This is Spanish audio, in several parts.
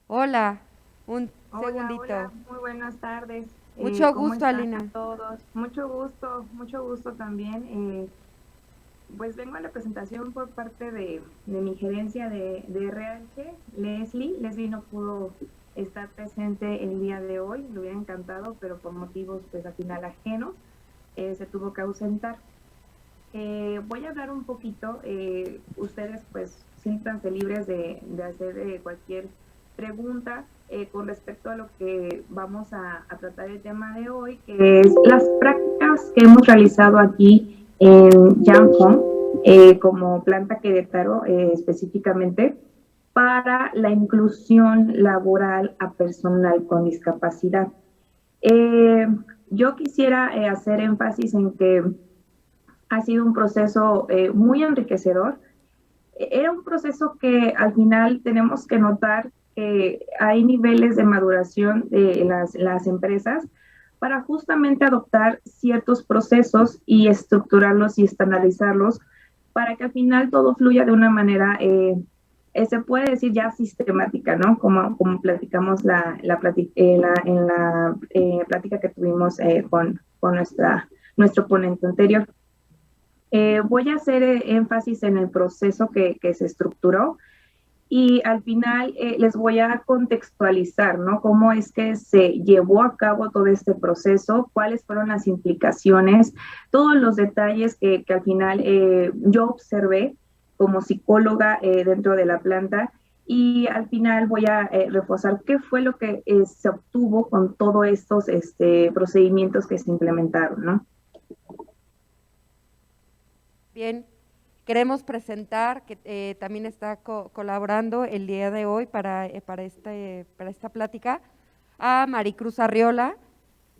Hola, un Hola, hola, segundito. muy buenas tardes. Mucho ¿Cómo gusto, están Alina. todos? Mucho gusto también. Pues vengo a la presentación por parte de mi gerencia de RH, Leslie. Leslie no pudo estar presente el día de hoy, le hubiera encantado, pero por motivos pues al final ajenos, se tuvo que ausentar. Voy a hablar un poquito, ustedes pues siéntanse libres de hacer cualquier pregunta con respecto a lo que vamos a tratar el tema de hoy, que es las prácticas que hemos realizado aquí en Yanfong, como planta Querétaro específicamente, para la inclusión laboral a personal con discapacidad. Eh, yo quisiera hacer énfasis en que ha sido un proceso muy enriquecedor. Era un proceso que al final tenemos que notar que hay niveles de maduración de las empresas para justamente adoptar ciertos procesos y estructurarlos y estandarizarlos para que al final todo fluya de una manera, se puede decir ya sistemática, ¿no? Como platicamos en la plática que tuvimos con nuestro ponente anterior. Voy a hacer énfasis en el proceso que se estructuró y al final les voy a contextualizar, ¿no? Cómo es que se llevó a cabo todo este proceso, cuáles fueron las implicaciones, todos los detalles que al final yo observé como psicóloga dentro de la planta y al final voy a reforzar qué fue lo que se obtuvo con todos estos procedimientos que se implementaron, ¿no? Bien, queremos presentar que también está colaborando el día de hoy para esta plática a Maricruz Arriola,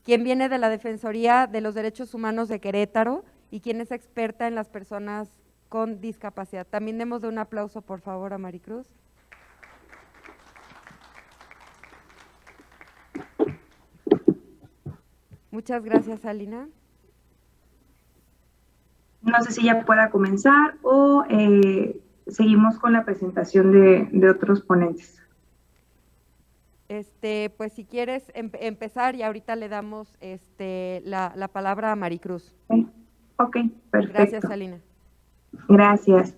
quien viene de la Defensoría de los Derechos Humanos de Querétaro y quien es experta en las personas con discapacidad. También demos de un aplauso, por favor, a Maricruz. Muchas gracias, Alina. No sé si ya pueda comenzar o seguimos con la presentación de otros ponentes. Pues si quieres empezar y ahorita le damos la palabra a Maricruz. Ok, ok, Gracias, perfecto. Alina. Gracias.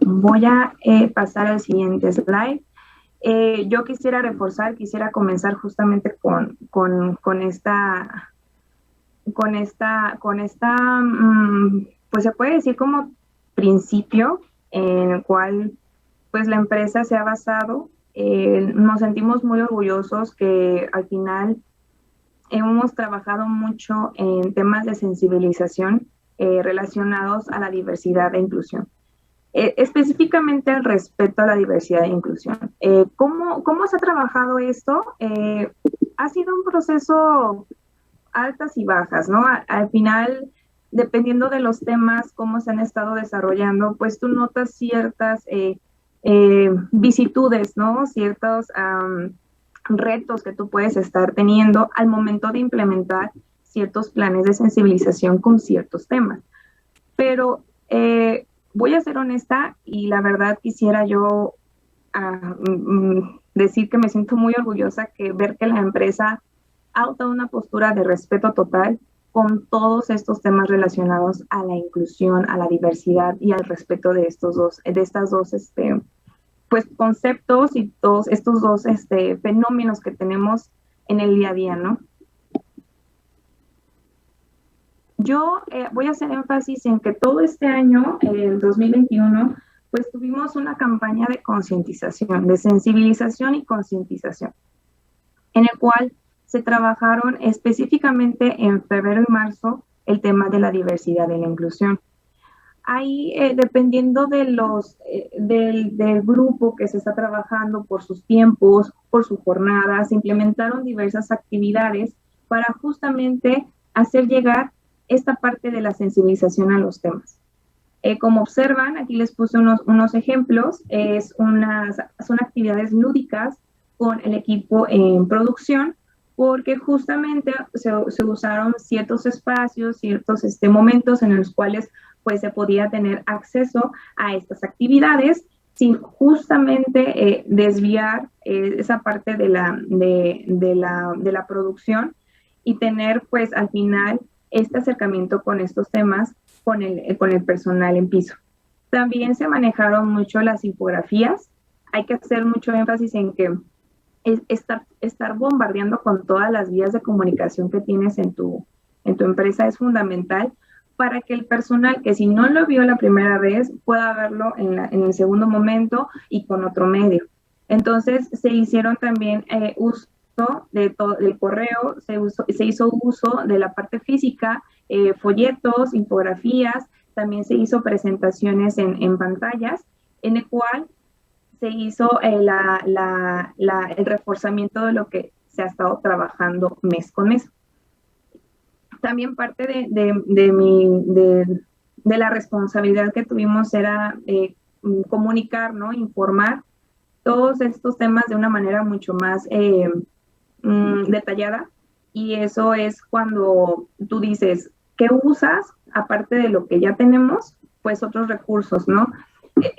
Voy a pasar al siguiente slide. Yo quisiera comenzar justamente con esta, pues se puede decir como principio en el cual pues la empresa se ha basado. Nos sentimos muy orgullosos que al final hemos trabajado mucho en temas de sensibilización relacionados a la diversidad e inclusión. Específicamente el respeto a la diversidad e inclusión. ¿Cómo se ha trabajado esto? Ha sido un proceso altas y bajas, ¿no? Al final, dependiendo de los temas, cómo se han estado desarrollando, pues tú notas ciertas vicitudes, ¿no? Ciertos retos que tú puedes estar teniendo al momento de implementar ciertos planes de sensibilización con ciertos temas. Pero voy a ser honesta y la verdad quisiera yo decir que me siento muy orgullosa que ver que la empresa ha adoptado una postura de respeto total con todos estos temas relacionados a la inclusión, a la diversidad y al respeto de estas dos, pues, conceptos y todos estos dos, fenómenos que tenemos en el día a día, ¿no? Yo voy a hacer énfasis en que todo este año, el 2021, pues tuvimos una campaña de concientización, de sensibilización y concientización, en el cual se trabajaron específicamente en febrero y marzo el tema de la diversidad y la inclusión. Ahí, dependiendo del grupo que se está trabajando por sus tiempos, por su jornada, se implementaron diversas actividades para justamente hacer llegar esta parte de la sensibilización a los temas. Como observan, aquí les puse unos ejemplos, son actividades lúdicas con el equipo en producción, porque justamente se usaron ciertos espacios, ciertos momentos en los cuales pues se podía tener acceso a estas actividades sin justamente desviar esa parte de la producción y tener pues al final este acercamiento con estos temas con el personal en piso. También se manejaron mucho las infografías. Hay que hacer mucho énfasis en que estar bombardeando con todas las vías de comunicación que tienes en tu empresa es fundamental para que el personal, que si no lo vio la primera vez, pueda verlo en el segundo momento y con otro medio. Entonces, se hicieron también uso del correo, se hizo uso de la parte física, folletos, infografías, también se hizo presentaciones en pantallas, en el cual se hizo el reforzamiento de lo que se ha estado trabajando mes con mes. También parte de la responsabilidad que tuvimos era comunicar, ¿no? Informar todos estos temas de una manera mucho más detallada, y eso es cuando tú dices, ¿qué usas? Aparte de lo que ya tenemos, pues otros recursos, ¿no?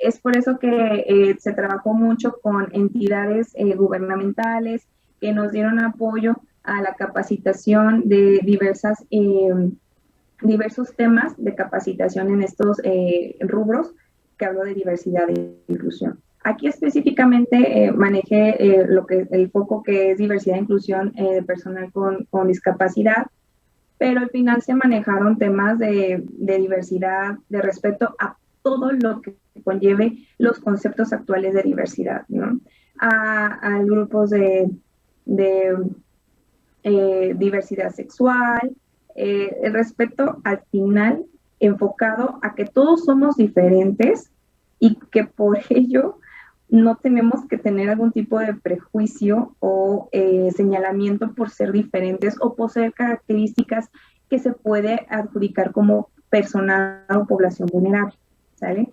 Es por eso que se trabajó mucho con entidades gubernamentales que nos dieron apoyo a la capacitación de diversos temas de capacitación en estos rubros que hablo de diversidad e inclusión. Aquí específicamente manejé el foco que es diversidad e inclusión de personal con discapacidad, pero al final se manejaron temas de diversidad, de respeto a todo lo que conlleve los conceptos actuales de diversidad, ¿no? A grupos de diversidad sexual, el respeto al final enfocado a que todos somos diferentes y que por ello no tenemos que tener algún tipo de prejuicio o señalamiento por ser diferentes o poseer características que se puede adjudicar como personal o población vulnerable, ¿sale?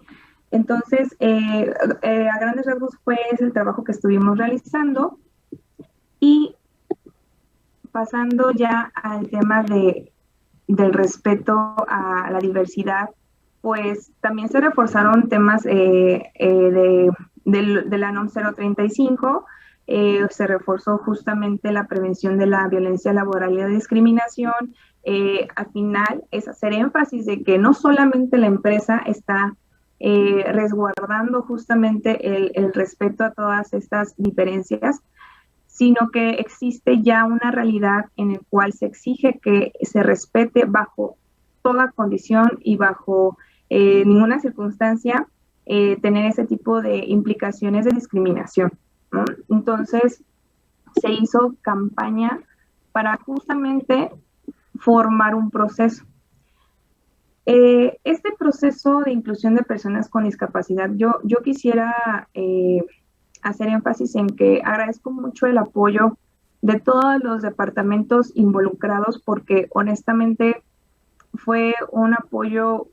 Entonces, a grandes rasgos fue ese el trabajo que estuvimos realizando, y pasando ya al tema del respeto a la diversidad, pues también se reforzaron temas de la NOM 035, se reforzó justamente la prevención de la violencia laboral y la discriminación. Al final es hacer énfasis de que no solamente la empresa está resguardando justamente el respeto a todas estas diferencias, sino que existe ya una realidad en la cual se exige que se respete bajo toda condición y bajo ninguna circunstancia tener ese tipo de implicaciones de discriminación, ¿no? Entonces, se hizo campaña para justamente formar un proceso. Este proceso de inclusión de personas con discapacidad, yo quisiera hacer énfasis en que agradezco mucho el apoyo de todos los departamentos involucrados, porque honestamente fue un apoyo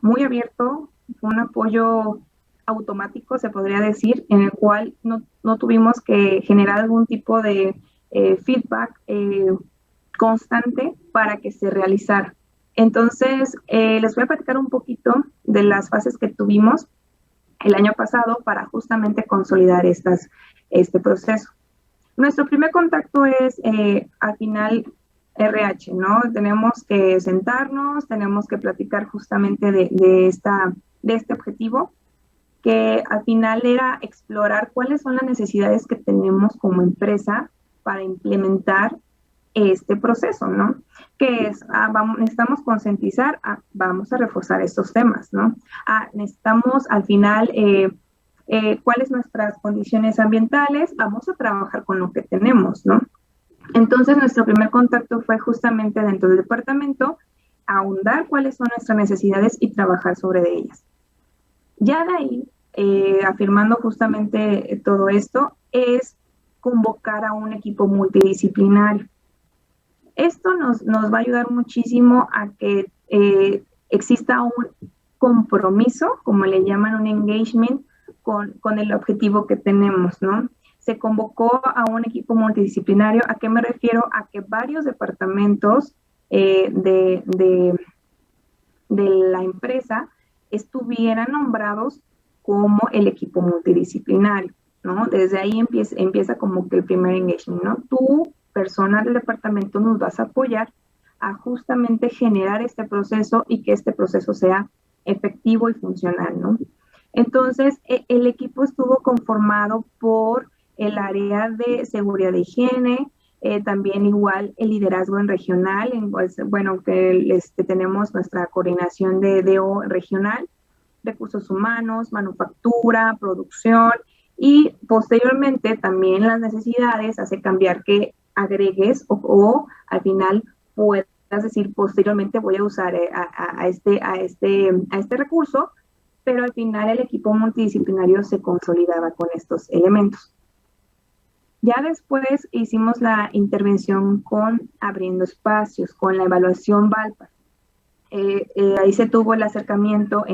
muy abierto, fue un apoyo automático, se podría decir, en el cual no tuvimos que generar algún tipo de feedback constante para que se realizara. Entonces, les voy a platicar un poquito de las fases que tuvimos el año pasado para justamente consolidar este proceso. Nuestro primer contacto es al final RH, ¿no? Tenemos que sentarnos, tenemos que platicar justamente de este objetivo, que al final era explorar cuáles son las necesidades que tenemos como empresa para implementar este proceso, ¿no? Que es, necesitamos concientizar, vamos a reforzar estos temas, ¿no? Necesitamos al final, cuáles nuestras condiciones ambientales, vamos a trabajar con lo que tenemos, ¿no? Entonces, nuestro primer contacto fue justamente dentro del departamento, ahondar cuáles son nuestras necesidades y trabajar sobre ellas. Ya de ahí, afirmando justamente todo esto, es convocar a un equipo multidisciplinario. Esto nos va a ayudar muchísimo a que exista un compromiso, como le llaman, un engagement con el objetivo que tenemos, ¿no? Se convocó a un equipo multidisciplinario. ¿A qué me refiero? A que varios departamentos de la empresa estuvieran nombrados como el equipo multidisciplinario, ¿no? Desde ahí empieza como que el primer engagement, ¿no? Tú, persona del departamento, nos vas a apoyar a justamente generar este proceso y que este proceso sea efectivo y funcional, ¿no? Entonces, el equipo estuvo conformado por el área de seguridad de higiene, también igual el liderazgo en regional, pues, bueno, que tenemos nuestra coordinación de DO regional, recursos humanos, manufactura, producción, y posteriormente también las necesidades hace cambiar que agregues o al final puedas decir posteriormente voy a usar a este recurso, pero al final el equipo multidisciplinario se consolidaba con estos elementos. Ya después hicimos la intervención con Abriendo Espacios, con la evaluación VALPAR. Ahí se tuvo el acercamiento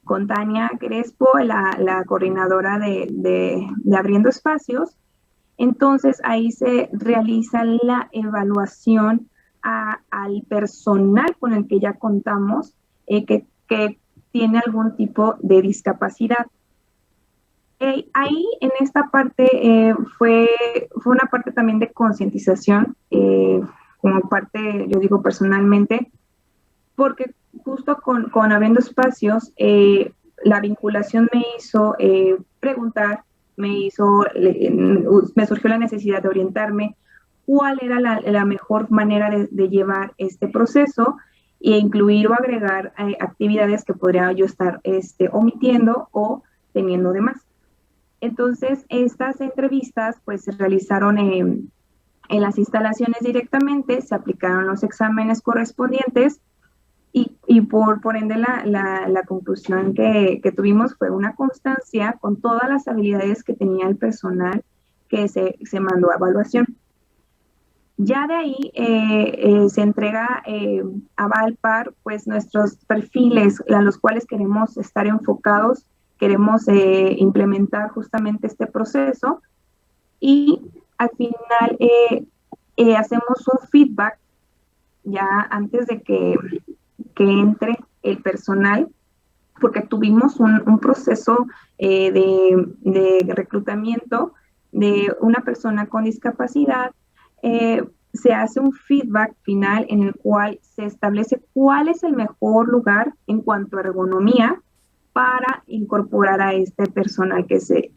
con Tania Crespo, la coordinadora de Abriendo Espacios. Entonces ahí se realiza la evaluación al personal con el que ya contamos, que tiene algún tipo de discapacidad. Ahí en esta parte fue una parte también de concientización, como parte, yo digo personalmente, porque justo con Abriendo Espacios, la vinculación me hizo preguntar, me surgió la necesidad de orientarme cuál era la mejor manera de llevar este proceso e incluir o agregar actividades que podría yo estar omitiendo o teniendo de más. Entonces, estas entrevistas pues se realizaron en las instalaciones directamente, se aplicaron los exámenes correspondientes y por ende la conclusión que tuvimos fue una constancia con todas las habilidades que tenía el personal que se mandó a evaluación. Ya de ahí se entrega a Valpar pues nuestros perfiles a los cuales queremos estar enfocados, queremos implementar justamente este proceso y al final hacemos un feedback ya antes de que entre el personal, porque tuvimos un proceso de reclutamiento de una persona con discapacidad. Se hace un feedback final en el cual se establece cuál es el mejor lugar en cuanto a ergonomía para incorporar a este personal que se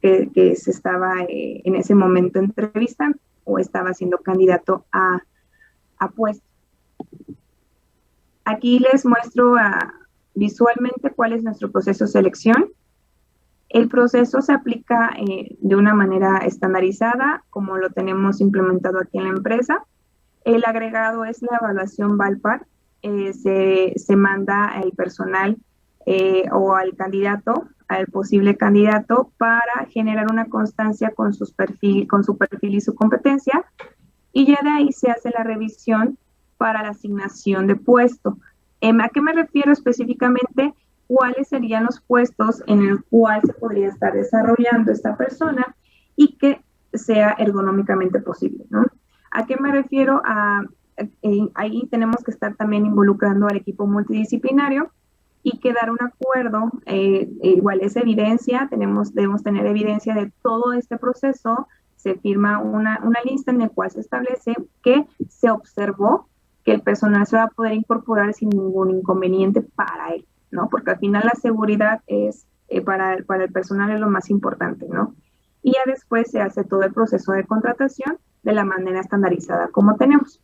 estaba en ese momento entrevistando o estaba siendo candidato a puesto. Aquí les muestro visualmente cuál es nuestro proceso de selección. El proceso se aplica de una manera estandarizada, como lo tenemos implementado aquí en la empresa. El agregado es la evaluación VALPAR. Se manda al personal o al candidato, al posible candidato, para generar una constancia con su perfil y su competencia. Y ya de ahí se hace la revisión para la asignación de puesto. ¿A qué me refiero específicamente? ¿Cuáles serían los puestos en el cual se podría estar desarrollando esta persona y que sea ergonómicamente posible, ¿no? ¿A qué me refiero? Ahí tenemos que estar también involucrando al equipo multidisciplinario y quedar un acuerdo, igual es evidencia, debemos tener evidencia de todo este proceso, se firma una lista en la cual se establece que se observó que el personal se va a poder incorporar sin ningún inconveniente para él, ¿no? Porque al final la seguridad es, para el personal es lo más importante, ¿no? Y ya después se hace todo el proceso de contratación de la manera estandarizada como tenemos.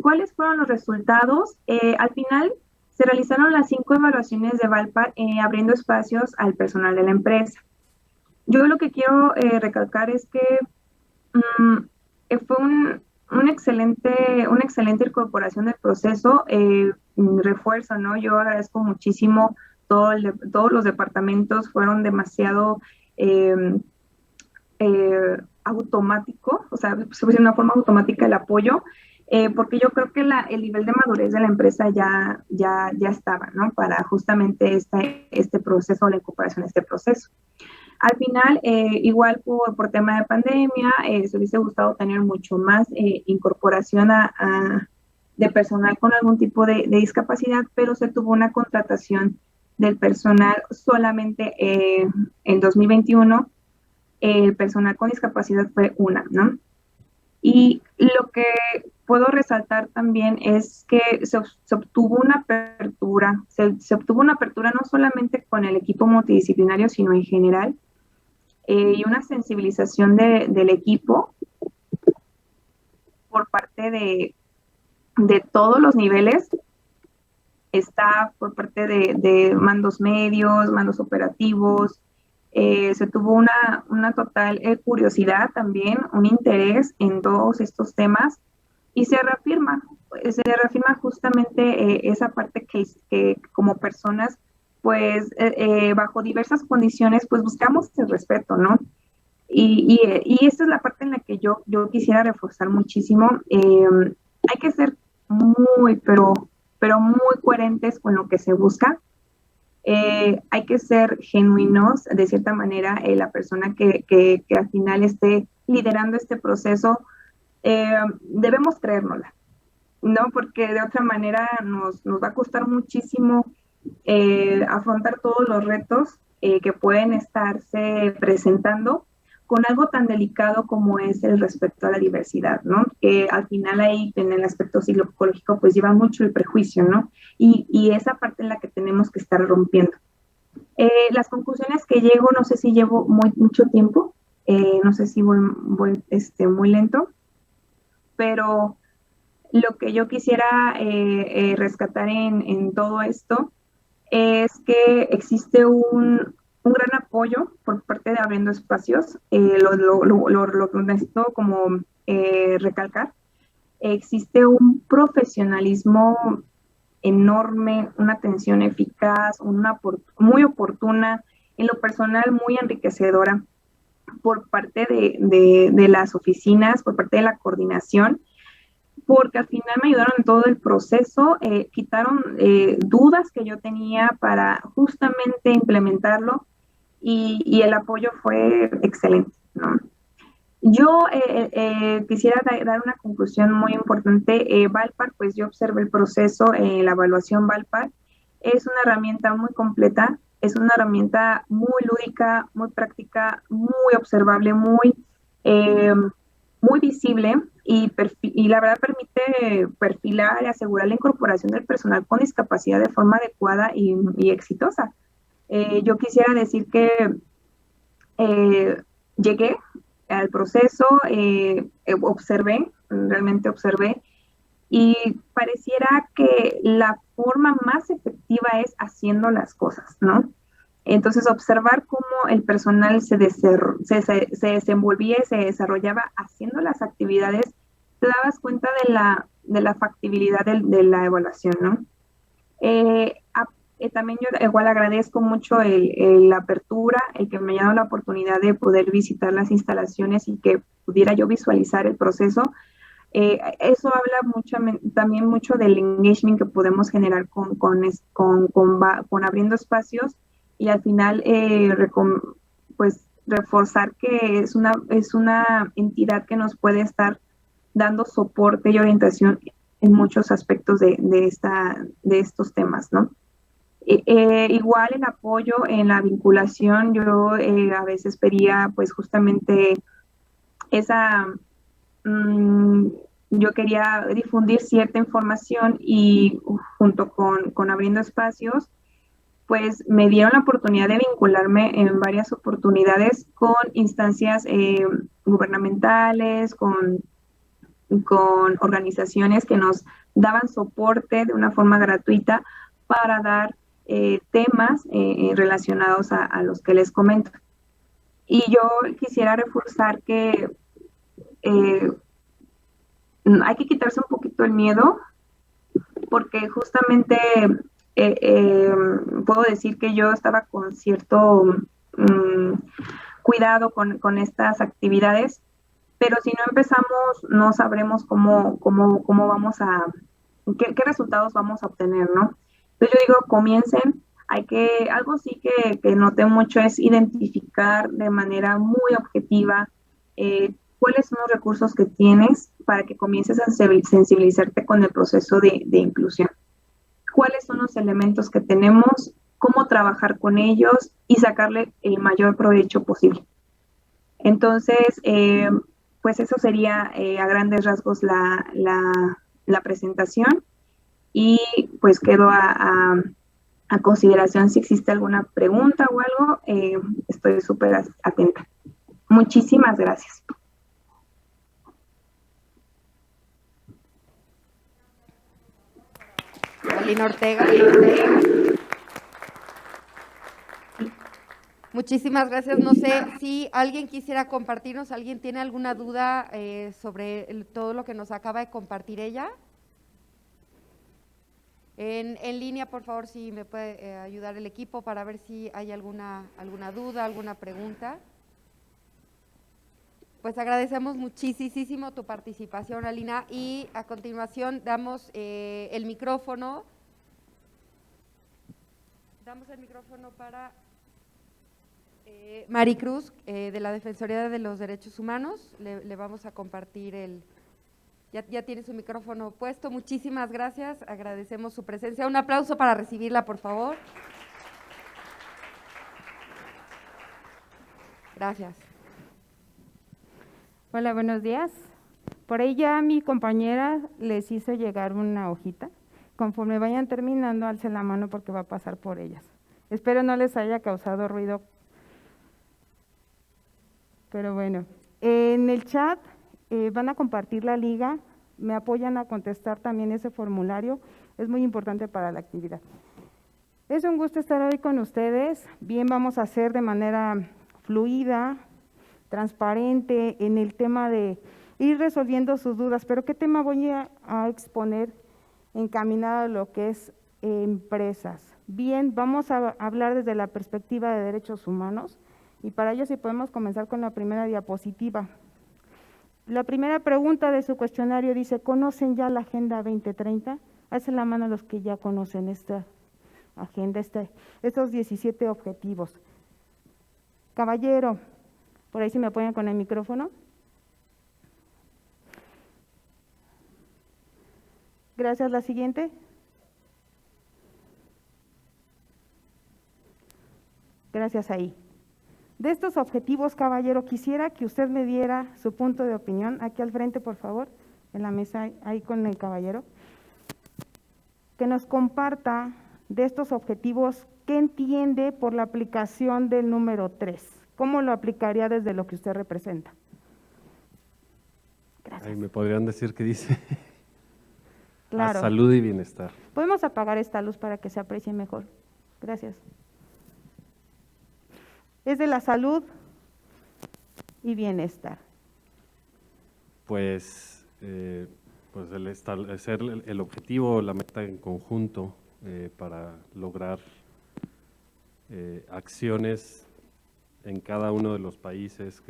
¿Cuáles fueron los resultados? Al final se realizaron las 5 evaluaciones de Valpar abriendo espacios al personal de la empresa. Yo lo que quiero recalcar es que fue una excelente incorporación del proceso. Refuerzo, ¿no? Yo agradezco muchísimo todos los departamentos, fueron demasiado automático, o sea, se puso de una forma automática el apoyo, porque yo creo que el nivel de madurez de la empresa ya estaba, ¿no? Para justamente este proceso, la incorporación de este proceso. Al final, igual por tema de pandemia, se hubiese gustado tener mucho más incorporación de personal con algún tipo de discapacidad, pero se tuvo una contratación del personal solamente en 2021. El personal con discapacidad fue una, ¿no? Y lo que puedo resaltar también es que se obtuvo una apertura, se obtuvo una apertura no solamente con el equipo multidisciplinario, sino en general, y una sensibilización del equipo por parte de todos los niveles, está por parte de mandos medios, mandos operativos. Se tuvo una total curiosidad también, un interés en todos estos temas, y se reafirma justamente esa parte que como personas, pues bajo diversas condiciones, pues buscamos el respeto, ¿no? Y esta es la parte en la que yo quisiera reforzar muchísimo. Hay que ser muy, pero muy coherentes con lo que se busca. Hay que ser genuinos, de cierta manera, la persona que al final esté liderando este proceso, debemos creérnosla, ¿no? Porque de otra manera nos va a costar muchísimo afrontar todos los retos que pueden estarse presentando con algo tan delicado como es el respeto a la diversidad, ¿no? Que al final ahí en el aspecto psicológico pues lleva mucho el prejuicio, ¿no? Y esa parte en la que tenemos que estar rompiendo. Las conclusiones que llego, no sé si llevo mucho tiempo, no sé si voy muy lento, pero lo que yo quisiera rescatar en todo esto es que existe un gran apoyo por parte de Abriendo Espacios. Lo necesito como recalcar. Existe un profesionalismo enorme, una atención eficaz, muy oportuna, en lo personal muy enriquecedora por parte de las oficinas, por parte de la coordinación, porque al final me ayudaron en todo el proceso, quitaron dudas que yo tenía para justamente implementarlo, y el apoyo fue excelente, ¿no? Yo quisiera dar una conclusión muy importante. Valpar, pues yo observé el proceso, la evaluación Valpar es una herramienta muy completa, es una herramienta muy lúdica, muy práctica, muy observable, eh, muy visible, y la verdad permite perfilar y asegurar la incorporación del personal con discapacidad de forma adecuada y exitosa. Yo quisiera decir que llegué al proceso, realmente observé, y pareciera que la forma más efectiva es haciendo las cosas, ¿no? Entonces, observar cómo el personal se desenvolvía y se desarrollaba haciendo las actividades, te dabas cuenta de la factibilidad de la evaluación, ¿no? También yo igual agradezco mucho la apertura, el que me haya dado la oportunidad de poder visitar las instalaciones y que pudiera yo visualizar el proceso. Eso habla también mucho del engagement que podemos generar con Abriendo Espacios, y al final pues reforzar que es una entidad que nos puede estar dando soporte y orientación en muchos aspectos de estos temas, ¿no? Igual el apoyo en la vinculación, yo a veces pedía pues justamente esa, yo quería difundir cierta información, y junto con Abriendo Espacios, pues me dieron la oportunidad de vincularme en varias oportunidades con instancias gubernamentales, con organizaciones que nos daban soporte de una forma gratuita para dar temas relacionados a los que les comento. Y yo quisiera reforzar que hay que quitarse un poquito el miedo, porque justamente puedo decir que yo estaba con cierto cuidado con estas actividades, pero si no empezamos no sabremos cómo vamos qué resultados vamos a obtener, ¿no? Entonces yo digo, comiencen. Algo sí que noté mucho es identificar de manera muy objetiva cuáles son los recursos que tienes para que comiences a sensibilizarte con el proceso de inclusión. Cuáles son los elementos que tenemos, cómo trabajar con ellos y sacarle el mayor provecho posible. Entonces, pues eso sería a grandes rasgos la presentación y pues quedo a consideración si existe alguna pregunta o algo, estoy súper atenta. Muchísimas gracias. Alina Ortega. Muchísimas gracias. No sé si alguien quisiera compartirnos, ¿alguien tiene alguna duda sobre todo lo que nos acaba de compartir ella? En línea, por favor, si me puede ayudar el equipo para ver si hay alguna duda, alguna pregunta. Pues agradecemos muchísimo tu participación, Alina, y a continuación damos el micrófono. Damos el micrófono para Maricruz, de la Defensoría de los Derechos Humanos. Le vamos a compartir Ya tiene su micrófono puesto. Muchísimas gracias, agradecemos su presencia. Un aplauso para recibirla, por favor. Gracias. Hola, buenos días. Por ahí ya mi compañera les hizo llegar una hojita. Conforme vayan terminando, alcen la mano porque va a pasar por ellas. Espero no les haya causado ruido. Pero bueno, en el chat van a compartir la liga. Me apoyan a contestar también ese formulario. Es muy importante para la actividad. Es un gusto estar hoy con ustedes. Bien, vamos a hacer de manera fluida, transparente en el tema de ir resolviendo sus dudas, pero ¿qué tema voy a exponer encaminado a lo que es empresas? Bien, vamos a hablar desde la perspectiva de derechos humanos y para ello si podemos comenzar con la primera diapositiva. La primera pregunta de su cuestionario dice, ¿conocen ya la Agenda 2030? Alcen la mano los que ya conocen esta agenda, estos 17 objetivos. Caballero, por ahí si me apoyan con el micrófono. Gracias, la siguiente. Gracias ahí. De estos objetivos, caballero, quisiera que usted me diera su punto de opinión. Aquí al frente, por favor, en la mesa, ahí con el caballero. Que nos comparta de estos objetivos, ¿qué entiende por la aplicación del número 3? ¿Cómo lo aplicaría desde lo que usted representa? Gracias. Ahí me podrían decir qué dice. Claro. A salud y bienestar. ¿Podemos apagar esta luz para que se aprecie mejor? Gracias. Es de la salud y bienestar. Pues el establecer el objetivo, la meta en conjunto para lograr acciones en cada uno de los países,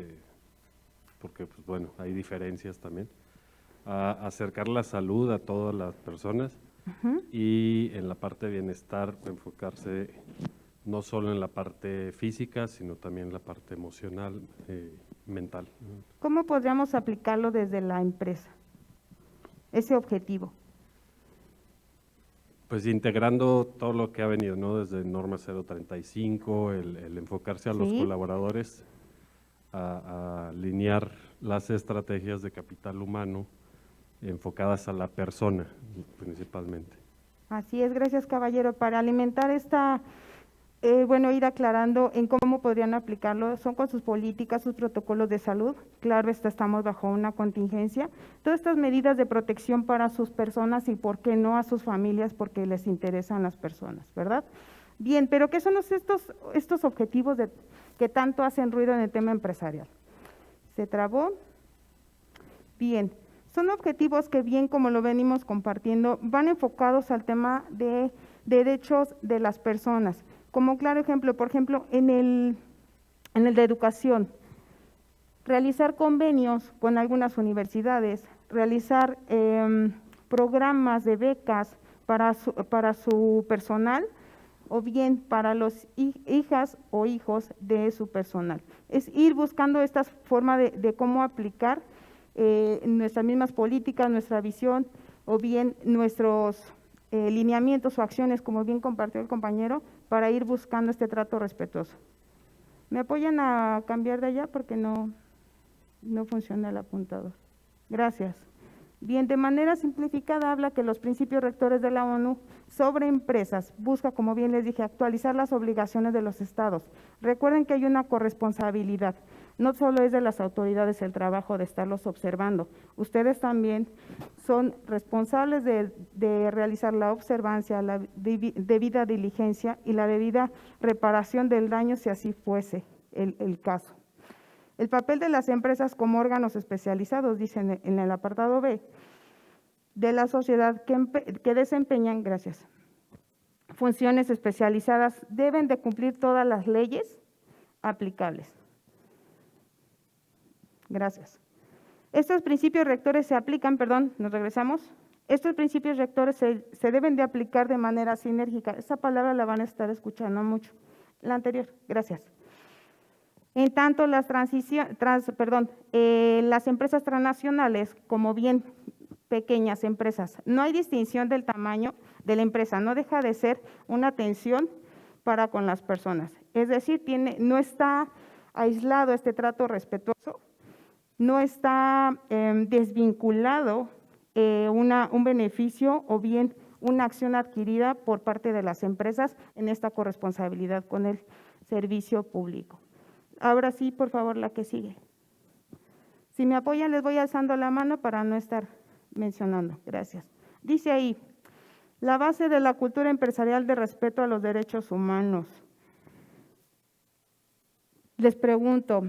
porque pues bueno, hay diferencias también, a acercar la salud a todas las personas y en la parte de bienestar enfocarse no solo en la parte física, sino también en la parte emocional, mental. ¿Cómo podríamos aplicarlo desde la empresa, ese objetivo? Pues integrando todo lo que ha venido, ¿no? Desde Norma 035, el enfocarse a los colaboradores, a alinear las estrategias de capital humano enfocadas a la persona principalmente. Así es, gracias caballero. Para alimentar esta, ir aclarando en cómo podrían aplicarlo, son con sus políticas, sus protocolos de salud. Claro, estamos bajo una contingencia. Todas estas medidas de protección para sus personas y por qué no a sus familias, porque les interesan las personas, ¿verdad? Bien, pero ¿qué son estos objetivos que tanto hacen ruido en el tema empresarial? ¿Se trabó? Bien, son objetivos que bien como lo venimos compartiendo, van enfocados al tema de derechos de las personas. Como claro ejemplo, por ejemplo, en el de educación, realizar convenios con algunas universidades, realizar programas de becas para su personal, o bien para los hijas o hijos de su personal. Es ir buscando esta forma de cómo aplicar nuestras mismas políticas, nuestra visión, o bien nuestros lineamientos o acciones, como bien compartió el compañero, para ir buscando este trato respetuoso. ¿Me apoyan a cambiar de allá? Porque no funciona el apuntador. Gracias. Bien, de manera simplificada habla que los principios rectores de la ONU sobre empresas busca, como bien les dije, actualizar las obligaciones de los estados. Recuerden que hay una corresponsabilidad, no solo es de las autoridades el trabajo de estarlos observando, ustedes también son responsables de realizar la observancia, la debida diligencia y la debida reparación del daño si así fuese el caso. El papel de las empresas como órganos especializados, dicen en el apartado B, de la sociedad que desempeñan, funciones especializadas, deben de cumplir todas las leyes aplicables. Gracias. Estos principios rectores se aplican, nos regresamos. Estos principios rectores se deben de aplicar de manera sinérgica. Esa palabra la van a estar escuchando mucho. La anterior, gracias. En tanto, las empresas transnacionales, como bien pequeñas empresas, no hay distinción del tamaño de la empresa, no deja de ser una atención para con las personas. Es decir, no está aislado este trato respetuoso, no está desvinculado un beneficio o bien una acción adquirida por parte de las empresas en esta corresponsabilidad con el servicio público. Ahora sí, por favor, la que sigue. Si me apoyan, les voy alzando la mano para no estar mencionando. Gracias. Dice ahí, la base de la cultura empresarial de respeto a los derechos humanos. Les pregunto,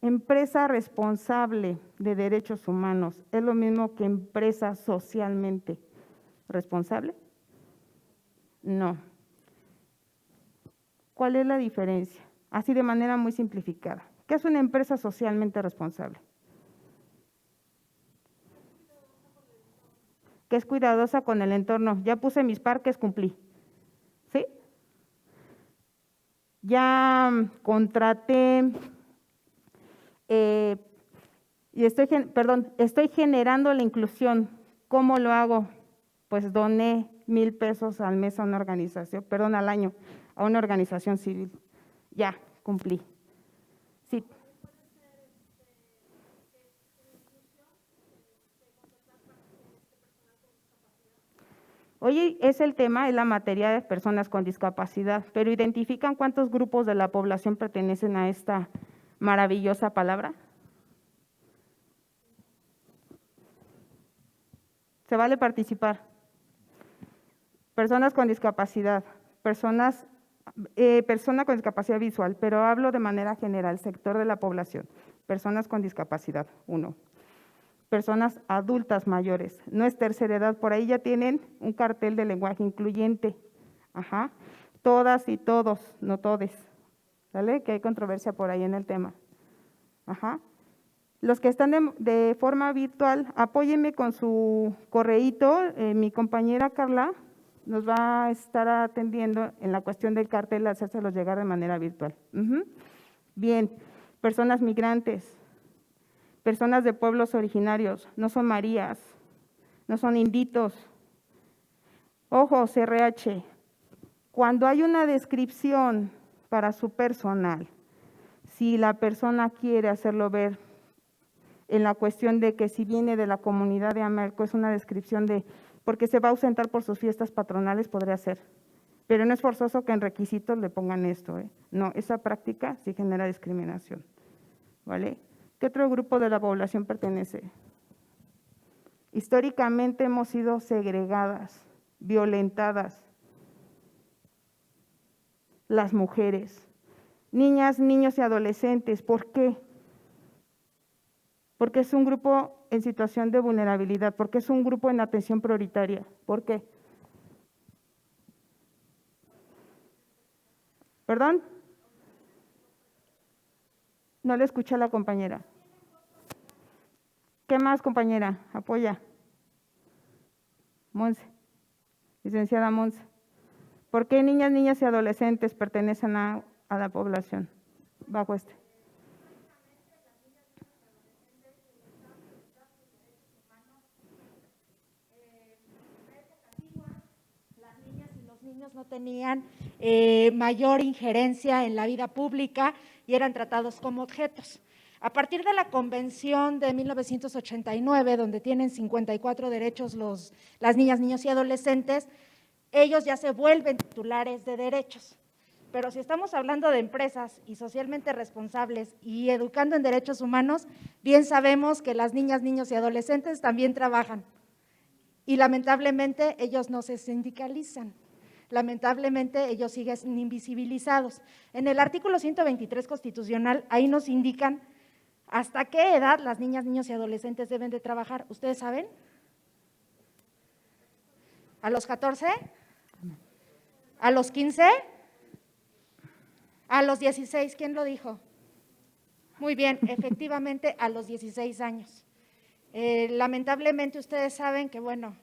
¿empresa responsable de derechos humanos es lo mismo que empresa socialmente responsable? No. ¿Cuál es la diferencia? Así de manera muy simplificada. ¿Qué es una empresa socialmente responsable? Que es cuidadosa con el entorno. Ya puse mis parques, cumplí. ¿Sí? Ya contraté, y estoy generando la inclusión. ¿Cómo lo hago? Pues doné 1,000 pesos al mes a una organización, al año, a una organización civil. Ya, cumplí. Sí. Hoy es el tema, es la materia de personas con discapacidad, pero ¿identifican cuántos grupos de la población pertenecen a esta maravillosa palabra? Se vale participar. Personas con discapacidad, persona con discapacidad visual, pero hablo de manera general, sector de la población. Personas con discapacidad, 1. Personas adultas mayores, no es tercera edad, por ahí ya tienen un cartel de lenguaje incluyente. Ajá. Todas y todos, no todes. ¿Sale? Que hay controversia por ahí en el tema. Ajá. Los que están de forma virtual, apóyenme con su correíto, mi compañera Carla nos va a estar atendiendo en la cuestión del cartel, hacérselos llegar de manera virtual. Bien, personas migrantes, personas de pueblos originarios, no son Marías, no son inditos. Ojo, CRH, cuando hay una descripción para su personal, si la persona quiere hacerlo ver en la cuestión de que si viene de la comunidad de Amelco, es una descripción de, porque se va a ausentar por sus fiestas patronales, podría ser. Pero no es forzoso que en requisitos le pongan esto. No, esa práctica sí genera discriminación. ¿Vale? ¿Qué otro grupo de la población pertenece? Históricamente hemos sido segregadas, violentadas. Las mujeres, niñas, niños y adolescentes. ¿Por qué? Porque es un grupo en situación de vulnerabilidad, porque es un grupo en atención prioritaria. ¿Por qué? ¿Perdón? No le escuché a la compañera. ¿Qué más, compañera? Apoya. Monse. Licenciada Monse. ¿Por qué niñas, niñas y adolescentes pertenecen a la población bajo este? Las niñas y los niños no tenían mayor injerencia en la vida pública y eran tratados como objetos. A partir de la Convención de 1989, donde tienen 54 derechos las niñas, niños y adolescentes, ellos ya se vuelven titulares de derechos. Pero si estamos hablando de empresas y socialmente responsables y educando en derechos humanos, bien sabemos que las niñas, niños y adolescentes también trabajan. Y lamentablemente ellos no se sindicalizan. Lamentablemente ellos siguen invisibilizados. En el artículo 123 constitucional, ahí nos indican hasta qué edad las niñas, niños y adolescentes deben de trabajar. ¿Ustedes saben? ¿A los 14? ¿A los 15? ¿A los 16? ¿Quién lo dijo? Muy bien, efectivamente a los 16 años. Lamentablemente ustedes saben que, bueno,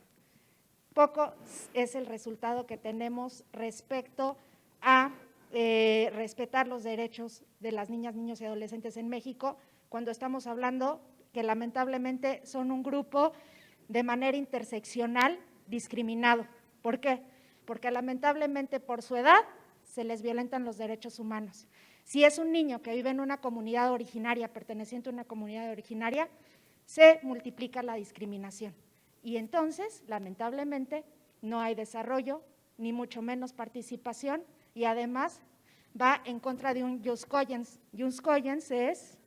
poco es el resultado que tenemos respecto a respetar los derechos de las niñas, niños y adolescentes en México, cuando estamos hablando que lamentablemente son un grupo de manera interseccional discriminado. ¿Por qué? Porque lamentablemente por su edad se les violentan los derechos humanos. Si es un niño que vive en una comunidad originaria, perteneciente a una comunidad originaria, se multiplica la discriminación. Y entonces, lamentablemente, no hay desarrollo, ni mucho menos participación, y además va en contra de un jus cogens. Jus cogens es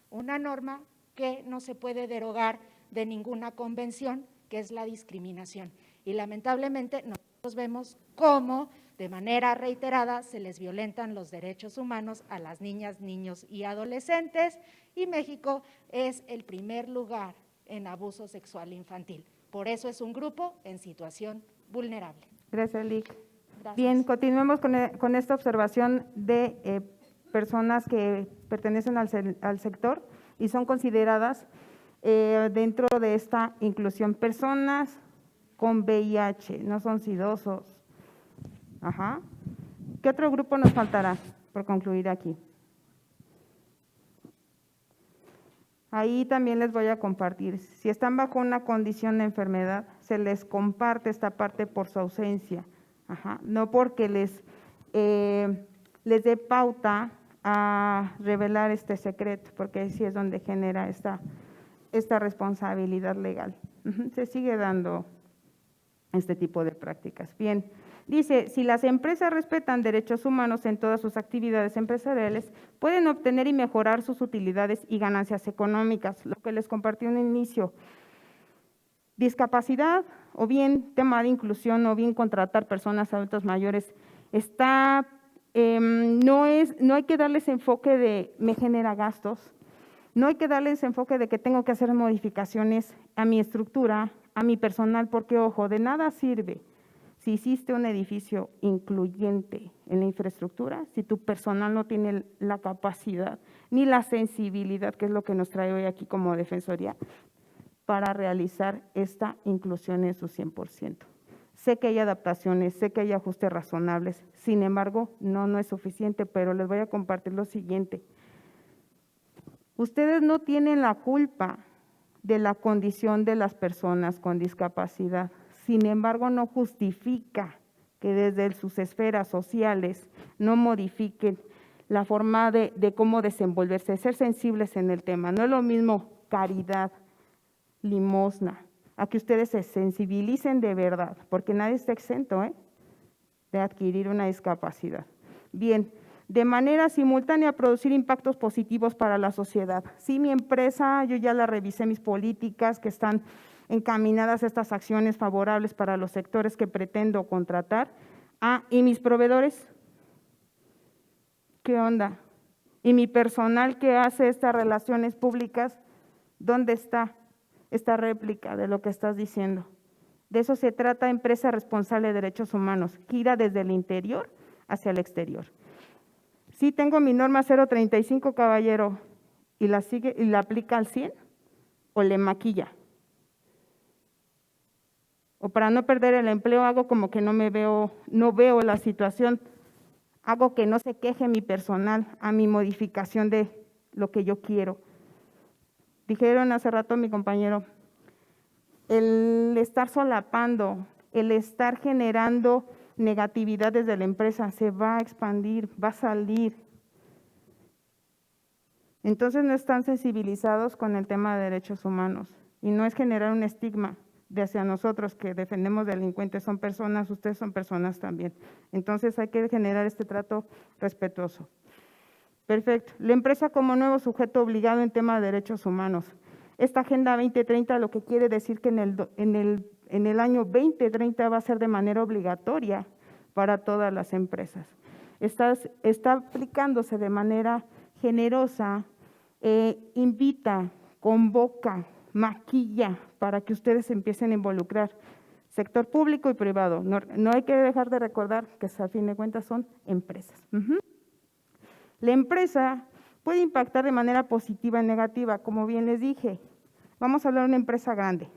una norma que no se puede derogar de ninguna convención, que es la discriminación. Y lamentablemente nosotros vemos cómo de manera reiterada se les violentan los derechos humanos a las niñas, niños y adolescentes, y México es el primer lugar en abuso sexual infantil. Por eso es un grupo en situación vulnerable. Gracias, Lic. Gracias. Bien, continuemos con esta observación de personas que pertenecen al sector y son consideradas dentro de esta inclusión. Personas con VIH, no son sidosos. Ajá. ¿Qué otro grupo nos faltará por concluir aquí? Ahí también les voy a compartir. Si están bajo una condición de enfermedad, se les comparte esta parte por su ausencia. Ajá. No porque les dé pauta a revelar este secreto, porque ahí sí es donde genera esta responsabilidad legal. Se sigue dando este tipo de prácticas. Bien. Dice, si las empresas respetan derechos humanos en todas sus actividades empresariales, pueden obtener y mejorar sus utilidades y ganancias económicas, lo que les compartí en un inicio. Discapacidad, o bien tema de inclusión, o bien contratar personas adultos mayores, no hay que darles enfoque de me genera gastos, no hay que darles enfoque de que tengo que hacer modificaciones a mi estructura, a mi personal, porque ojo, de nada sirve si hiciste un edificio incluyente en la infraestructura, si tu personal no tiene la capacidad ni la sensibilidad, que es lo que nos trae hoy aquí como Defensoría, para realizar esta inclusión en su 100%. Sé que hay adaptaciones, sé que hay ajustes razonables, sin embargo, no es suficiente, pero les voy a compartir lo siguiente. Ustedes no tienen la culpa de la condición de las personas con discapacidad. Sin embargo, no justifica que desde sus esferas sociales no modifiquen la forma de cómo desenvolverse, ser sensibles en el tema. No es lo mismo caridad, limosna, a que ustedes se sensibilicen de verdad, porque nadie está exento de adquirir una discapacidad. Bien, de manera simultánea producir impactos positivos para la sociedad. Sí, mi empresa, yo ya la revisé, mis políticas que están encaminadas a estas acciones favorables para los sectores que pretendo contratar. ¿Y mis proveedores? ¿Qué onda? ¿Y mi personal que hace estas relaciones públicas? ¿Dónde está esta réplica de lo que estás diciendo? De eso se trata empresa responsable de derechos humanos, que irá desde el interior hacia el exterior. Sí tengo mi norma 035, caballero, y la sigue y la aplica al 100 o le maquilla. o para no perder el empleo hago como que no veo la situación, hago que no se queje mi personal a mi modificación de lo que yo quiero. Dijeron hace rato mi compañero, el estar solapando, el estar generando negatividad desde la empresa, se va a expandir, va a salir. Entonces no están sensibilizados con el tema de derechos humanos y no es generar un estigma de hacia nosotros que defendemos delincuentes, son personas, ustedes son personas también. Entonces hay que generar este trato respetuoso. Perfecto. La empresa como nuevo sujeto obligado en tema de derechos humanos. Esta Agenda 2030 lo que quiere decir que en el año 2030 va a ser de manera obligatoria para todas las empresas. Está aplicándose de manera generosa, invita, convoca, maquilla para que ustedes empiecen a involucrar sector público y privado. No hay que dejar de recordar que a fin de cuentas son empresas. La empresa puede impactar de manera positiva y negativa, como bien les dije. Vamos a hablar de una empresa grande,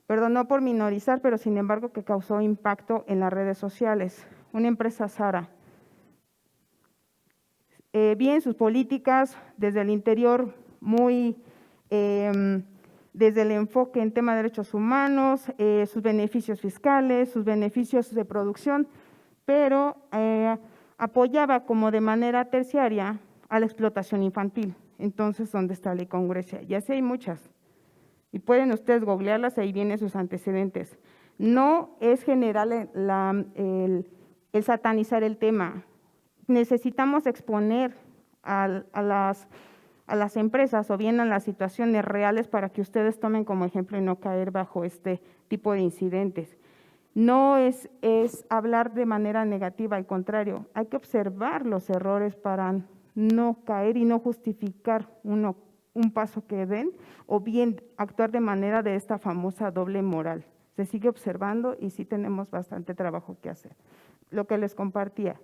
perdón, no por minorizar, pero sin embargo que causó impacto en las redes sociales. Una empresa Zara. Bien, sus políticas desde el interior, desde el enfoque en tema de derechos humanos, sus beneficios fiscales, sus beneficios de producción, pero apoyaba como de manera terciaria a la explotación infantil. Entonces, ¿dónde está la incongruencia? Y así hay muchas. Y pueden ustedes googlearlas, ahí vienen sus antecedentes. No es general el satanizar el tema. Necesitamos exponer a las empresas o bien a las situaciones reales para que ustedes tomen como ejemplo y no caer bajo este tipo de incidentes. No es hablar de manera negativa, al contrario, hay que observar los errores para no caer y no justificar un paso que den o bien actuar de manera de esta famosa doble moral. Se sigue observando y sí tenemos bastante trabajo que hacer. Lo que les compartía.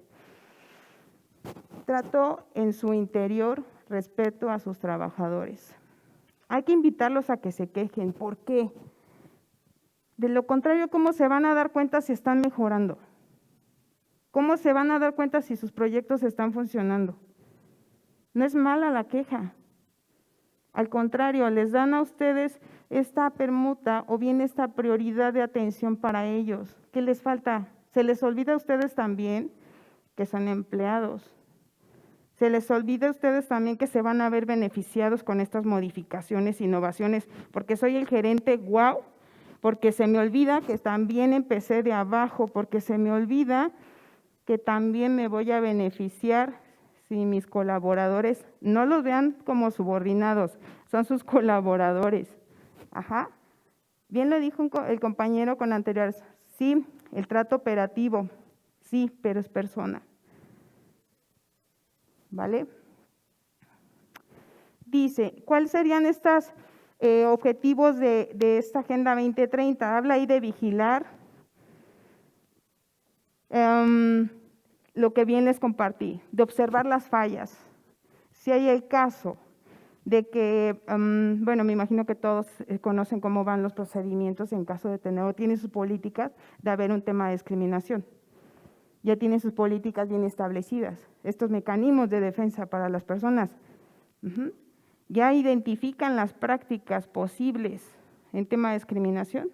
Trato en su interior respeto a sus trabajadores. Hay que invitarlos a que se quejen. ¿Por qué? De lo contrario, ¿cómo se van a dar cuenta si están mejorando? ¿Cómo se van a dar cuenta si sus proyectos están funcionando? No es mala la queja. Al contrario, les dan a ustedes esta permuta o bien esta prioridad de atención para ellos. ¿Qué les falta? Se les olvida a ustedes también que son empleados. Se les olvida a ustedes también que se van a ver beneficiados con estas modificaciones, innovaciones, porque soy el gerente, wow, porque se me olvida que también empecé de abajo, porque se me olvida que también me voy a beneficiar si mis colaboradores no los vean como subordinados, son sus colaboradores. Ajá. Bien lo dijo el compañero con anteriores. Sí, el trato operativo, sí, pero es persona. ¿Vale? Dice, ¿cuáles serían estos objetivos de esta Agenda 2030? Habla ahí de vigilar lo que bien les compartí, de observar las fallas. Si hay el caso de que, bueno, me imagino que todos conocen cómo van los procedimientos en caso de tener o tienen sus políticas de haber un tema de discriminación. Ya tienen sus políticas bien establecidas, estos mecanismos de defensa para las personas. Ya identifican las prácticas posibles en tema de discriminación,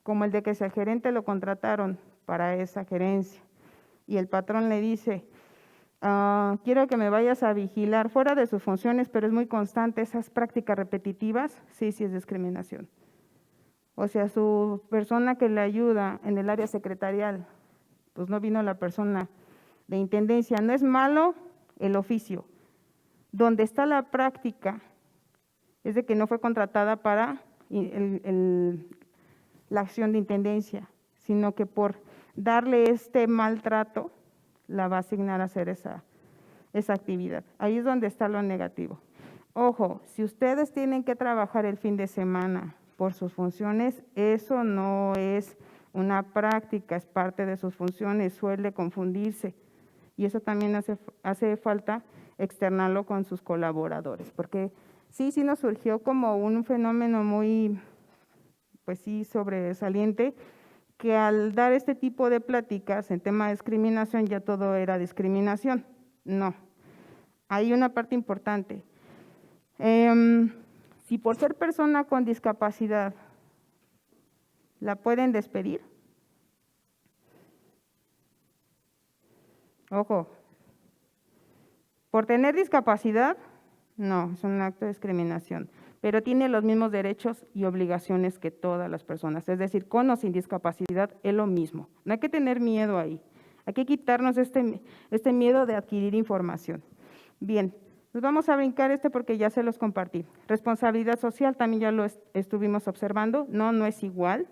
como el de que si al gerente lo contrataron para esa gerencia y el patrón le dice, quiero que me vayas a vigilar fuera de sus funciones, pero es muy constante esas prácticas repetitivas, sí es discriminación. O sea, su persona que le ayuda en el área secretarial, pues no vino la persona de intendencia. No es malo el oficio. Donde está la práctica es de que no fue contratada para la acción de intendencia, sino que por darle este maltrato la va a asignar a hacer esa actividad. Ahí es donde está lo negativo. Ojo, si ustedes tienen que trabajar el fin de semana por sus funciones, eso no es una práctica, es parte de sus funciones, suele confundirse. Y eso también hace falta externarlo con sus colaboradores, porque sí nos surgió como un fenómeno muy pues sí, sobresaliente, que al dar este tipo de pláticas en tema de discriminación ya todo era discriminación. No, hay una parte importante. Si por ser persona con discapacidad la pueden despedir, ojo, por tener discapacidad, no, es un acto de discriminación, pero tiene los mismos derechos y obligaciones que todas las personas, es decir, con o sin discapacidad es lo mismo. No hay que tener miedo ahí, hay que quitarnos este miedo de adquirir información. Bien, nos vamos a brincar porque ya se los compartí. Responsabilidad social también ya lo estuvimos observando, no es igual.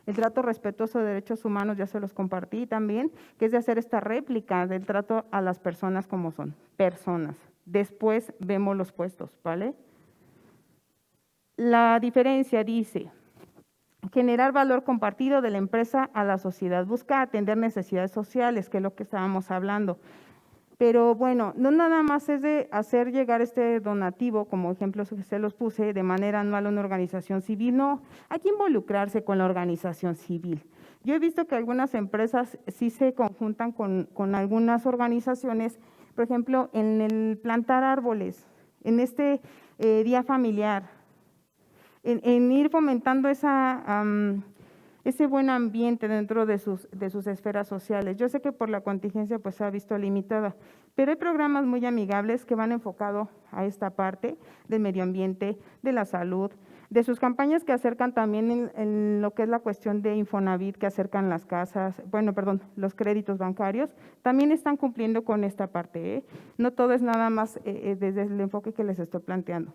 El trato respetuoso de derechos humanos ya se los compartí también, que es de hacer esta réplica del trato a las personas como son, personas. Después vemos los puestos, ¿vale? La diferencia dice, generar valor compartido de la empresa a la sociedad, busca atender necesidades sociales, que es lo que estábamos hablando. Pero bueno, no nada más es de hacer llegar este donativo, como ejemplos que se los puse, de manera anual a una organización civil, no, hay que involucrarse con la organización civil. Yo he visto que algunas empresas sí se conjuntan con algunas organizaciones, por ejemplo, en el plantar árboles, en este día familiar, en ir fomentando ese buen ambiente dentro de sus esferas sociales. Yo sé que por la contingencia pues se ha visto limitada, pero hay programas muy amigables que van enfocados a esta parte del medio ambiente, de la salud, de sus campañas que acercan también en lo que es la cuestión de Infonavit, que acercan las casas, los créditos bancarios, también están cumpliendo con esta parte, ¿eh? No todo es nada más desde el enfoque que les estoy planteando.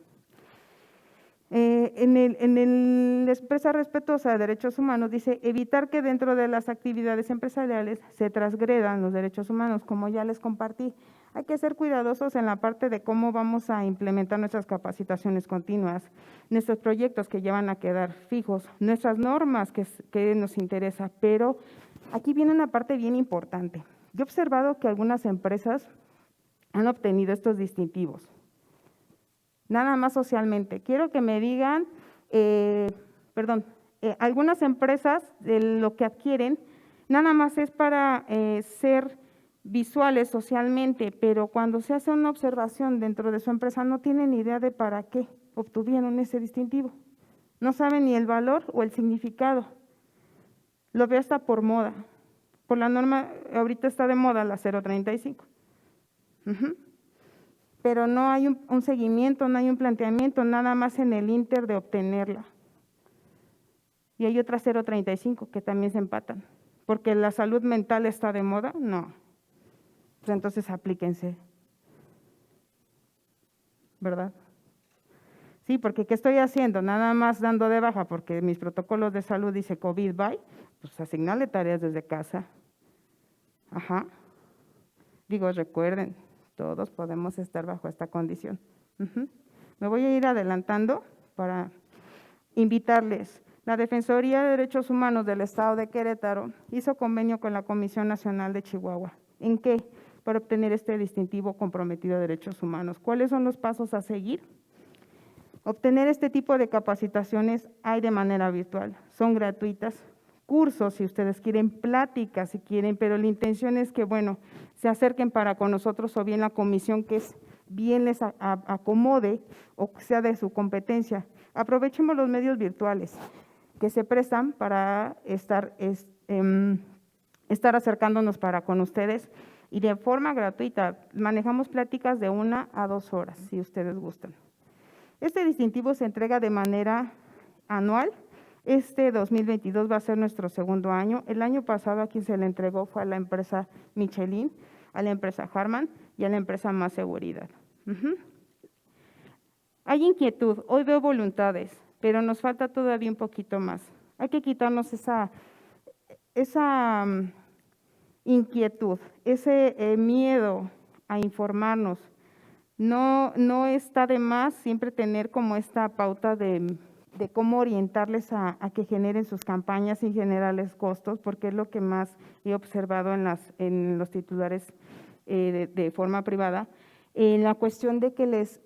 En el expresa respetuosa de derechos humanos dice evitar que dentro de las actividades empresariales se transgredan los derechos humanos, como ya les compartí. Hay que ser cuidadosos en la parte de cómo vamos a implementar nuestras capacitaciones continuas, nuestros proyectos que llevan a quedar fijos, nuestras normas que nos interesa, pero aquí viene una parte bien importante. Yo he observado que algunas empresas han obtenido estos distintivos. Nada más socialmente. Quiero que me digan, algunas empresas de lo que adquieren, nada más es para ser visuales socialmente, pero cuando se hace una observación dentro de su empresa no tienen idea de para qué obtuvieron ese distintivo. No saben ni el valor o el significado. Lo veo hasta por moda. Por la norma, ahorita está de moda la 035. Pero no hay un seguimiento, no hay un planteamiento, nada más en el inter de obtenerla. Y hay otra 035 que también se empatan, porque la salud mental está de moda, no. Pues entonces aplíquense, ¿verdad? Sí, porque ¿qué estoy haciendo? Nada más dando de baja, porque mis protocolos de salud dice COVID, bye, pues asignarle tareas desde casa. Ajá. Digo, recuerden, todos podemos estar bajo esta condición. Me voy a ir adelantando para invitarles. La Defensoría de Derechos Humanos del Estado de Querétaro hizo convenio con la Comisión Nacional de Chihuahua. ¿En qué? Para obtener este distintivo comprometido de derechos humanos. ¿Cuáles son los pasos a seguir? Obtener este tipo de capacitaciones hay de manera virtual, son gratuitas. Cursos, si ustedes quieren, pláticas, si quieren, pero la intención es que, se acerquen para con nosotros o bien la comisión que bien les acomode o sea de su competencia. Aprovechemos los medios virtuales que se prestan para estar acercándonos para con ustedes y de forma gratuita. Manejamos pláticas de 1 a 2 horas, si ustedes gustan. Este distintivo se entrega de manera anual. Este 2022 va a ser nuestro segundo año. El año pasado a quien se le entregó fue a la empresa Michelin, a la empresa Harman y a la empresa Más Seguridad. Hay inquietud, hoy veo voluntades, pero nos falta todavía un poquito más. Hay que quitarnos esa inquietud, ese miedo a informarnos. No está de más siempre tener como esta pauta de cómo orientarles a que generen sus campañas sin generarles costos, porque es lo que más he observado en los titulares de forma privada, en la cuestión de que les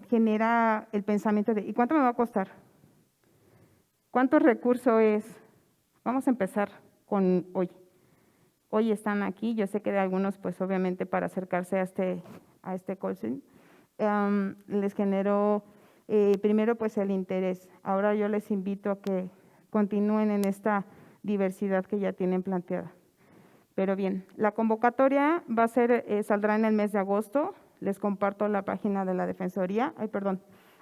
genera el pensamiento de ¿y cuánto me va a costar? ¿Cuántos recursos es? Vamos a empezar con hoy. Hoy están aquí, yo sé que de algunos, pues obviamente para acercarse a este coaching, les generó primero pues el interés. Ahora yo les invito a que continúen en esta diversidad que ya tienen planteada. Pero bien, la convocatoria va a ser, saldrá en el mes de agosto. Les comparto la página de la Defensoría.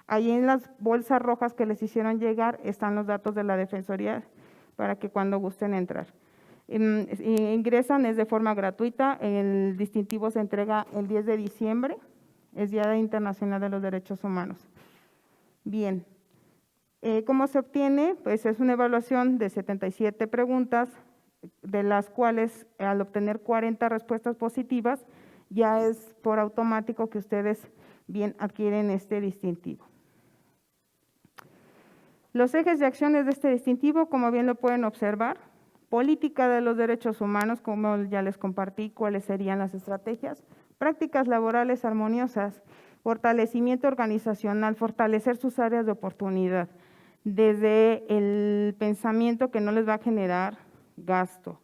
Ahí en las bolsas rojas que les hicieron llegar están los datos de la Defensoría para que cuando gusten entrar. Ingresan, es de forma gratuita. El distintivo se entrega el 10 de diciembre, es Día Internacional de los Derechos Humanos. Bien, ¿cómo se obtiene? Pues es una evaluación de 77 preguntas, de las cuales al obtener 40 respuestas positivas, ya es por automático que ustedes bien adquieren este distintivo. Los ejes de acciones de este distintivo, como bien lo pueden observar: política de los derechos humanos, como ya les compartí cuáles serían las estrategias; prácticas laborales armoniosas; fortalecimiento organizacional, fortalecer sus áreas de oportunidad, desde el pensamiento que no les va a generar gasto;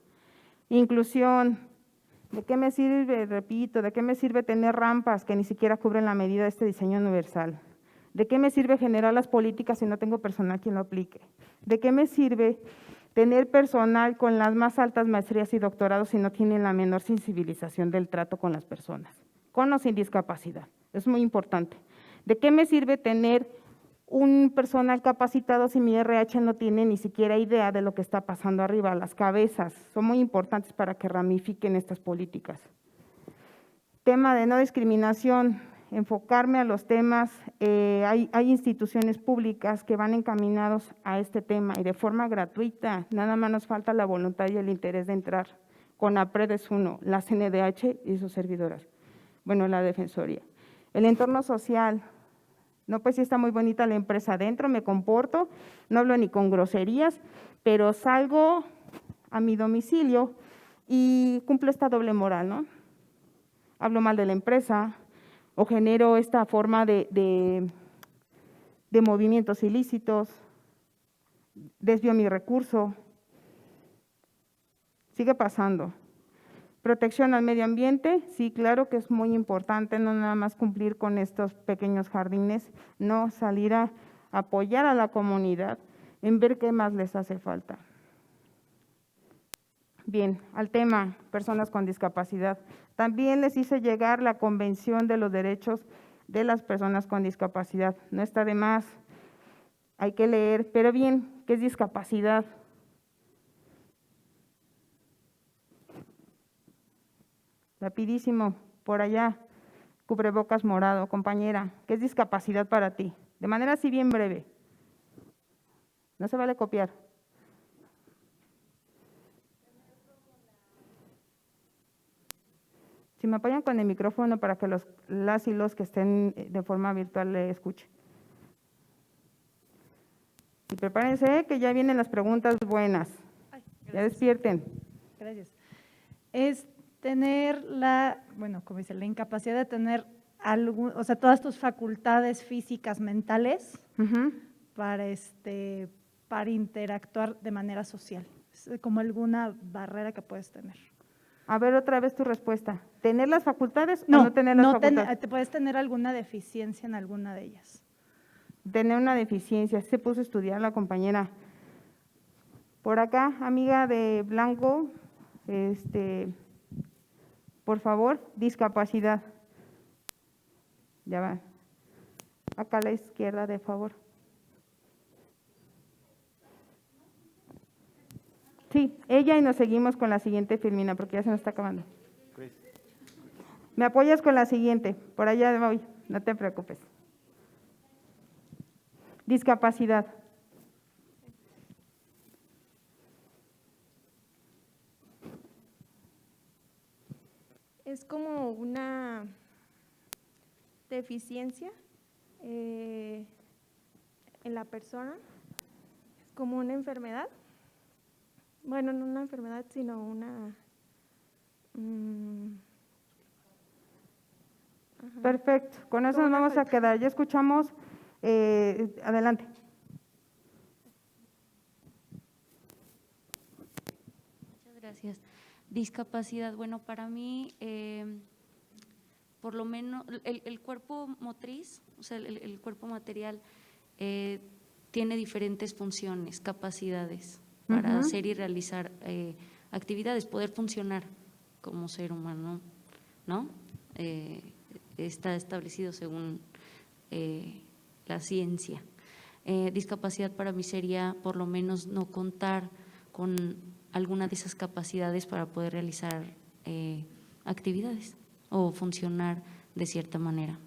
inclusión. ¿De qué me sirve, repito, de qué me sirve tener rampas que ni siquiera cubren la medida de este diseño universal? ¿De qué me sirve generar las políticas si no tengo personal quien lo aplique? ¿De qué me sirve tener personal con las más altas maestrías y doctorados si no tienen la menor sensibilización del trato con las personas, con o sin discapacidad? Es muy importante. ¿De qué me sirve tener un personal capacitado si mi RH no tiene ni siquiera idea de lo que está pasando arriba? Las cabezas son muy importantes para que ramifiquen estas políticas. Tema de no discriminación, enfocarme a los temas. Hay instituciones públicas que van encaminados a este tema y de forma gratuita. Nada más nos falta la voluntad y el interés de entrar. CONAPRED es uno, la CNDH y sus servidoras. Bueno, la Defensoría. El entorno social. No, pues sí está muy bonita la empresa adentro, me comporto, no hablo ni con groserías, pero salgo a mi domicilio y cumplo esta doble moral, ¿no? Hablo mal de la empresa o genero esta forma de movimientos ilícitos, desvío mi recurso. Sigue pasando. Protección al medio ambiente, sí, claro que es muy importante, no nada más cumplir con estos pequeños jardines, no, salir a apoyar a la comunidad en ver qué más les hace falta. Bien, al tema personas con discapacidad. También les hice llegar la Convención de los Derechos de las Personas con Discapacidad. No está de más, hay que leer, pero bien, ¿qué es discapacidad? Rapidísimo, por allá, cubrebocas morado. Compañera, ¿qué es discapacidad para ti? De manera así bien breve. No se vale copiar. Si me apoyan con el micrófono para que las y los que estén de forma virtual le escuchen. Y prepárense que ya vienen las preguntas buenas. Ya despierten. Gracias. Es tener la incapacidad de tener todas tus facultades físicas, mentales, para interactuar de manera social. Es como alguna barrera que puedes tener. A ver, otra vez tu respuesta. ¿Tener las facultades o no tener las facultades? Te puedes tener alguna deficiencia en alguna de ellas. Tener una deficiencia, se puso a estudiar la compañera. Por acá, amiga de blanco, por favor, discapacidad. Ya va. Acá a la izquierda, de favor. Sí, ella, y nos seguimos con la siguiente, Firmina, porque ya se nos está acabando. ¿Me apoyas con la siguiente? Por allá voy, no te preocupes. Discapacidad. Es como una deficiencia en la persona, es como una enfermedad. Bueno, no una enfermedad, sino una… Perfecto, con eso nos vamos a quedar. Ya escuchamos, adelante. gracias. Discapacidad, bueno, para mí, por lo menos, el cuerpo motriz, o sea, el cuerpo material, tiene diferentes funciones, capacidades para hacer y realizar actividades, poder funcionar como ser humano, ¿no? Está establecido según la ciencia. Discapacidad para mí sería por lo menos no contar con alguna de esas capacidades para poder realizar actividades o funcionar de cierta manera.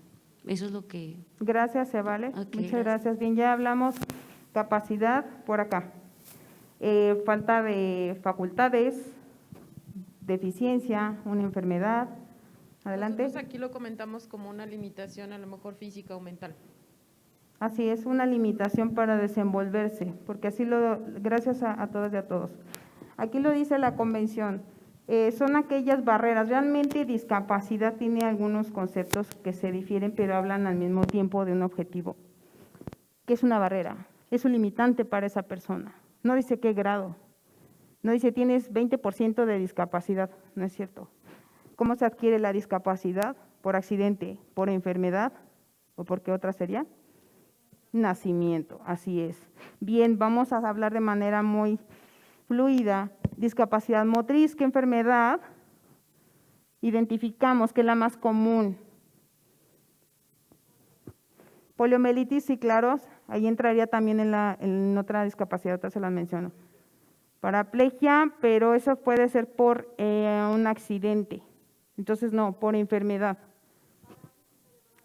Eso es lo que… Gracias, se vale. Ok, Muchas gracias. Bien, ya hablamos capacidad por acá. Falta de facultades, deficiencia, una enfermedad. Adelante. Nosotros aquí lo comentamos como una limitación a lo mejor física o mental. Así es, una limitación para desenvolverse, porque así gracias a todas y a todos. Aquí lo dice la convención, son aquellas barreras, realmente discapacidad tiene algunos conceptos que se difieren, pero hablan al mismo tiempo de un objetivo. ¿Qué es una barrera? Es un limitante para esa persona, no dice qué grado, no dice tienes 20% de discapacidad, no es cierto. ¿Cómo se adquiere la discapacidad? Por accidente, por enfermedad, o por qué otra sería? Nacimiento, así es. Bien, vamos a hablar de manera muy fluida. Discapacidad motriz, ¿qué enfermedad identificamos que es la más común? Poliomielitis, sí, claro, ahí entraría también en otra discapacidad, otra se las menciono. Paraplegia, pero eso puede ser por un accidente, entonces no, por enfermedad.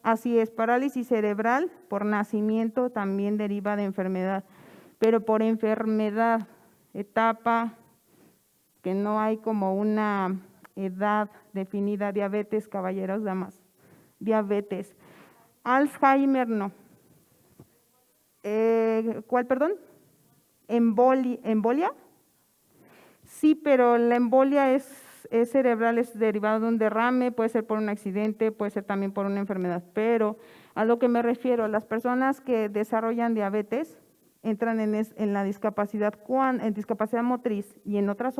Así es, parálisis cerebral por nacimiento también deriva de enfermedad, pero por enfermedad, etapa, que no hay como una edad definida, diabetes, caballeros, damas, diabetes. Alzheimer no. ¿Cuál, perdón? ¿Embolia? Sí, pero la embolia es cerebral, es derivado de un derrame, puede ser por un accidente, puede ser también por una enfermedad, pero a lo que me refiero, las personas que desarrollan diabetes entran en la discapacidad, en discapacidad motriz y en otras,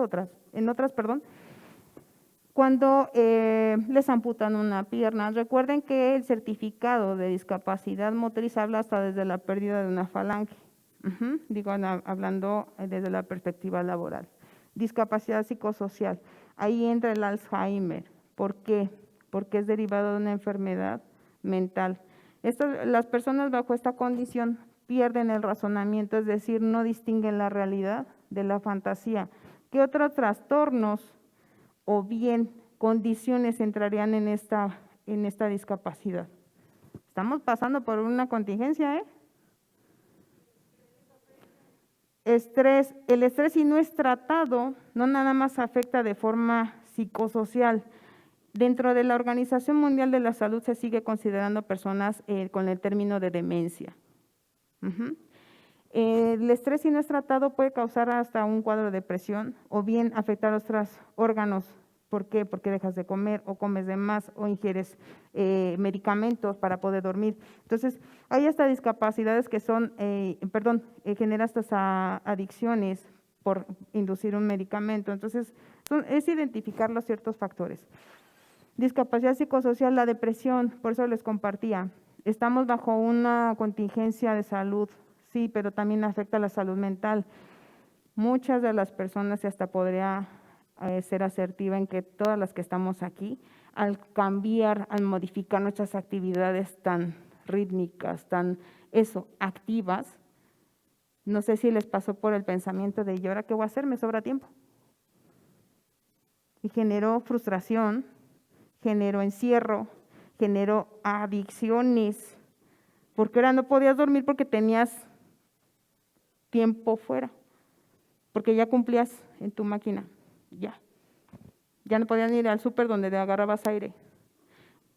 cuando les amputan una pierna. Recuerden que el certificado de discapacidad motriz habla hasta desde la pérdida de una falange, hablando desde la perspectiva laboral. Discapacidad psicosocial, ahí entra el Alzheimer. ¿Por qué? Porque es derivado de una enfermedad mental. Las personas bajo esta condición pierden el razonamiento, es decir, no distinguen la realidad de la fantasía. ¿Qué otros trastornos o bien condiciones entrarían en esta discapacidad? Estamos pasando por una contingencia, Estrés. El estrés, si no es tratado, no nada más afecta de forma psicosocial. Dentro de la Organización Mundial de la Salud se sigue considerando personas con el término de demencia. El estrés, si no es tratado, puede causar hasta un cuadro de depresión o bien afectar otros órganos. ¿Por qué? Porque dejas de comer o comes de más o ingieres medicamentos para poder dormir. Entonces, hay hasta discapacidades que genera estas adicciones por inducir un medicamento. Entonces, es identificar los ciertos factores. Discapacidad psicosocial, la depresión, por eso les compartía. Estamos bajo una contingencia de salud, sí, pero también afecta a la salud mental. Muchas de las personas, y hasta podría ser asertiva en que todas las que estamos aquí, al cambiar, al modificar nuestras actividades tan rítmicas, activas, no sé si les pasó por el pensamiento de ¿y ahora qué voy a hacer? Me sobra tiempo. Y generó frustración, generó encierro, generó adicciones, porque ahora no podías dormir porque tenías tiempo fuera, porque ya cumplías en tu máquina. Ya no podían ir al súper donde te agarrabas aire.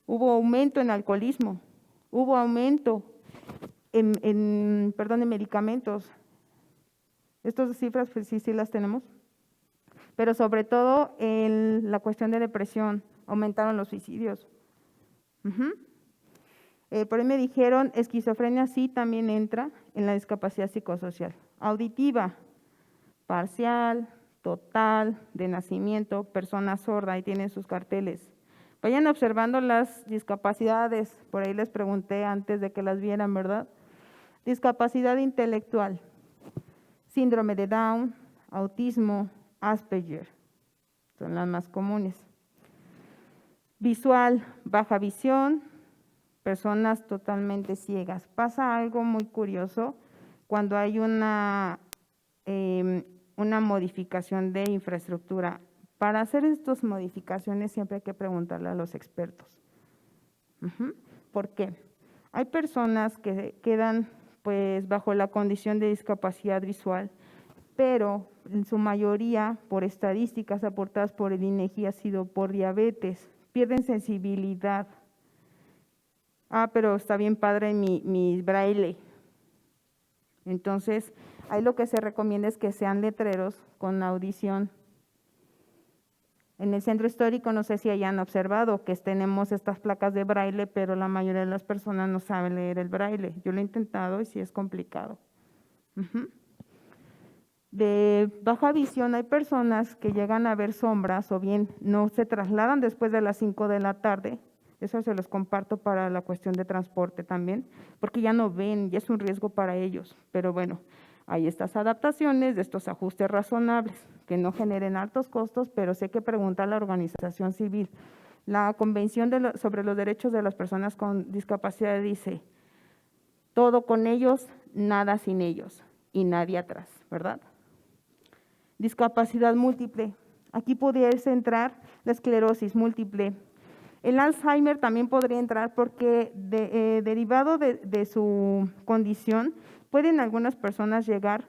Hubo aumento en alcoholismo, hubo aumento en medicamentos. Estas cifras pues, sí las tenemos, pero sobre todo en la cuestión de depresión, aumentaron los suicidios. Por ahí me dijeron, esquizofrenia sí también entra en la discapacidad psicosocial. Auditiva, parcial, total, de nacimiento, persona sorda, ahí tienen sus carteles. Vayan observando las discapacidades, por ahí les pregunté antes de que las vieran, ¿verdad? Discapacidad intelectual, síndrome de Down, autismo, Asperger, son las más comunes. Visual, baja visión, personas totalmente ciegas. Pasa algo muy curioso cuando hay una modificación de infraestructura. Para hacer estas modificaciones siempre hay que preguntarle a los expertos. ¿Por qué? Hay personas que quedan pues bajo la condición de discapacidad visual, pero en su mayoría, por estadísticas aportadas por el INEGI, ha sido por diabetes, pierden sensibilidad. Pero está bien padre mi braille. Entonces, ahí lo que se recomienda es que sean letreros con audición. En el centro histórico, no sé si hayan observado que tenemos estas placas de braille, pero la mayoría de las personas no saben leer el braille. Yo lo he intentado y sí es complicado. De baja visión hay personas que llegan a ver sombras o bien no se trasladan después de las 5 de la tarde. Eso se los comparto para la cuestión de transporte también, porque ya no ven y es un riesgo para ellos. Pero bueno, hay estas adaptaciones de estos ajustes razonables que no generen altos costos, pero sí hay que preguntar a la organización civil. La Convención sobre los Derechos de las Personas con Discapacidad dice, todo con ellos, nada sin ellos y nadie atrás, ¿verdad? Discapacidad múltiple. Aquí podría entrar la esclerosis múltiple. El Alzheimer también podría entrar porque derivado de su condición, pueden algunas personas llegar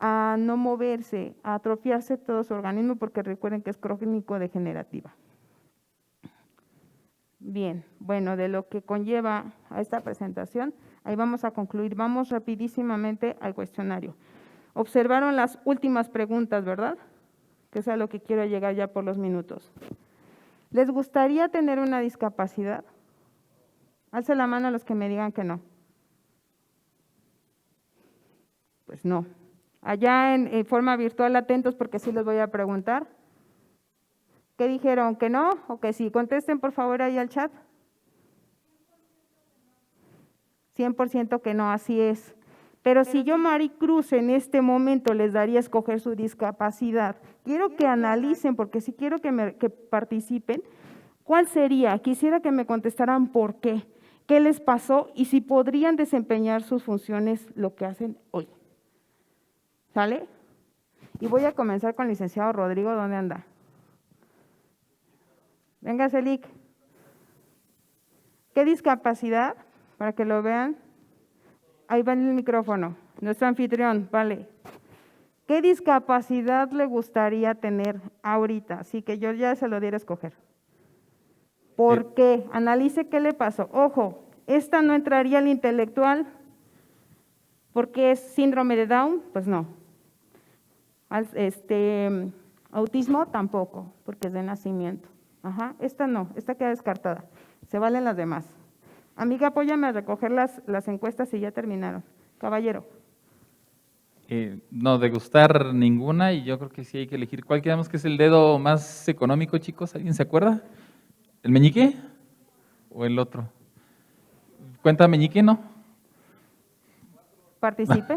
a no moverse, a atrofiarse todo su organismo, porque recuerden que es crónico-degenerativa. Bien, bueno, de lo que conlleva a esta presentación, ahí vamos a concluir. Vamos rapidísimamente al cuestionario. Observaron las últimas preguntas, ¿verdad? Que es a lo que quiero llegar ya por los minutos. ¿Les gustaría tener una discapacidad? Alce la mano a los que me digan que no. Pues no. Allá en forma virtual, atentos porque sí les voy a preguntar. ¿Qué dijeron? ¿Que no o que sí? Contesten por favor ahí al chat. 100% que no, así es. Pero si yo, Maricruz, en este momento les daría a escoger su discapacidad, quiero que analicen, porque sí quiero que participen, ¿cuál sería? Quisiera que me contestaran por qué, qué les pasó y si podrían desempeñar sus funciones lo que hacen hoy. ¿Sale? Y voy a comenzar con el licenciado Rodrigo, ¿dónde anda? Venga, Celic. ¿Qué discapacidad? Para que lo vean. Ahí va el micrófono, nuestro anfitrión, vale. ¿Qué discapacidad le gustaría tener ahorita? Así que yo ya se lo diera a escoger. ¿Por qué? Analice qué le pasó. Ojo, esta no entraría al intelectual, porque es síndrome de Down, pues no. Autismo tampoco, porque es de nacimiento. Esta no, esta queda descartada. Se valen las demás. Amiga, apóyame a recoger las encuestas y ya terminaron. Caballero. No, de gustar ninguna y yo creo que sí hay que elegir. ¿Cuál quedamos que es el dedo más económico, chicos? ¿Alguien se acuerda? ¿El meñique o el otro? ¿Cuenta meñique, no? Participe.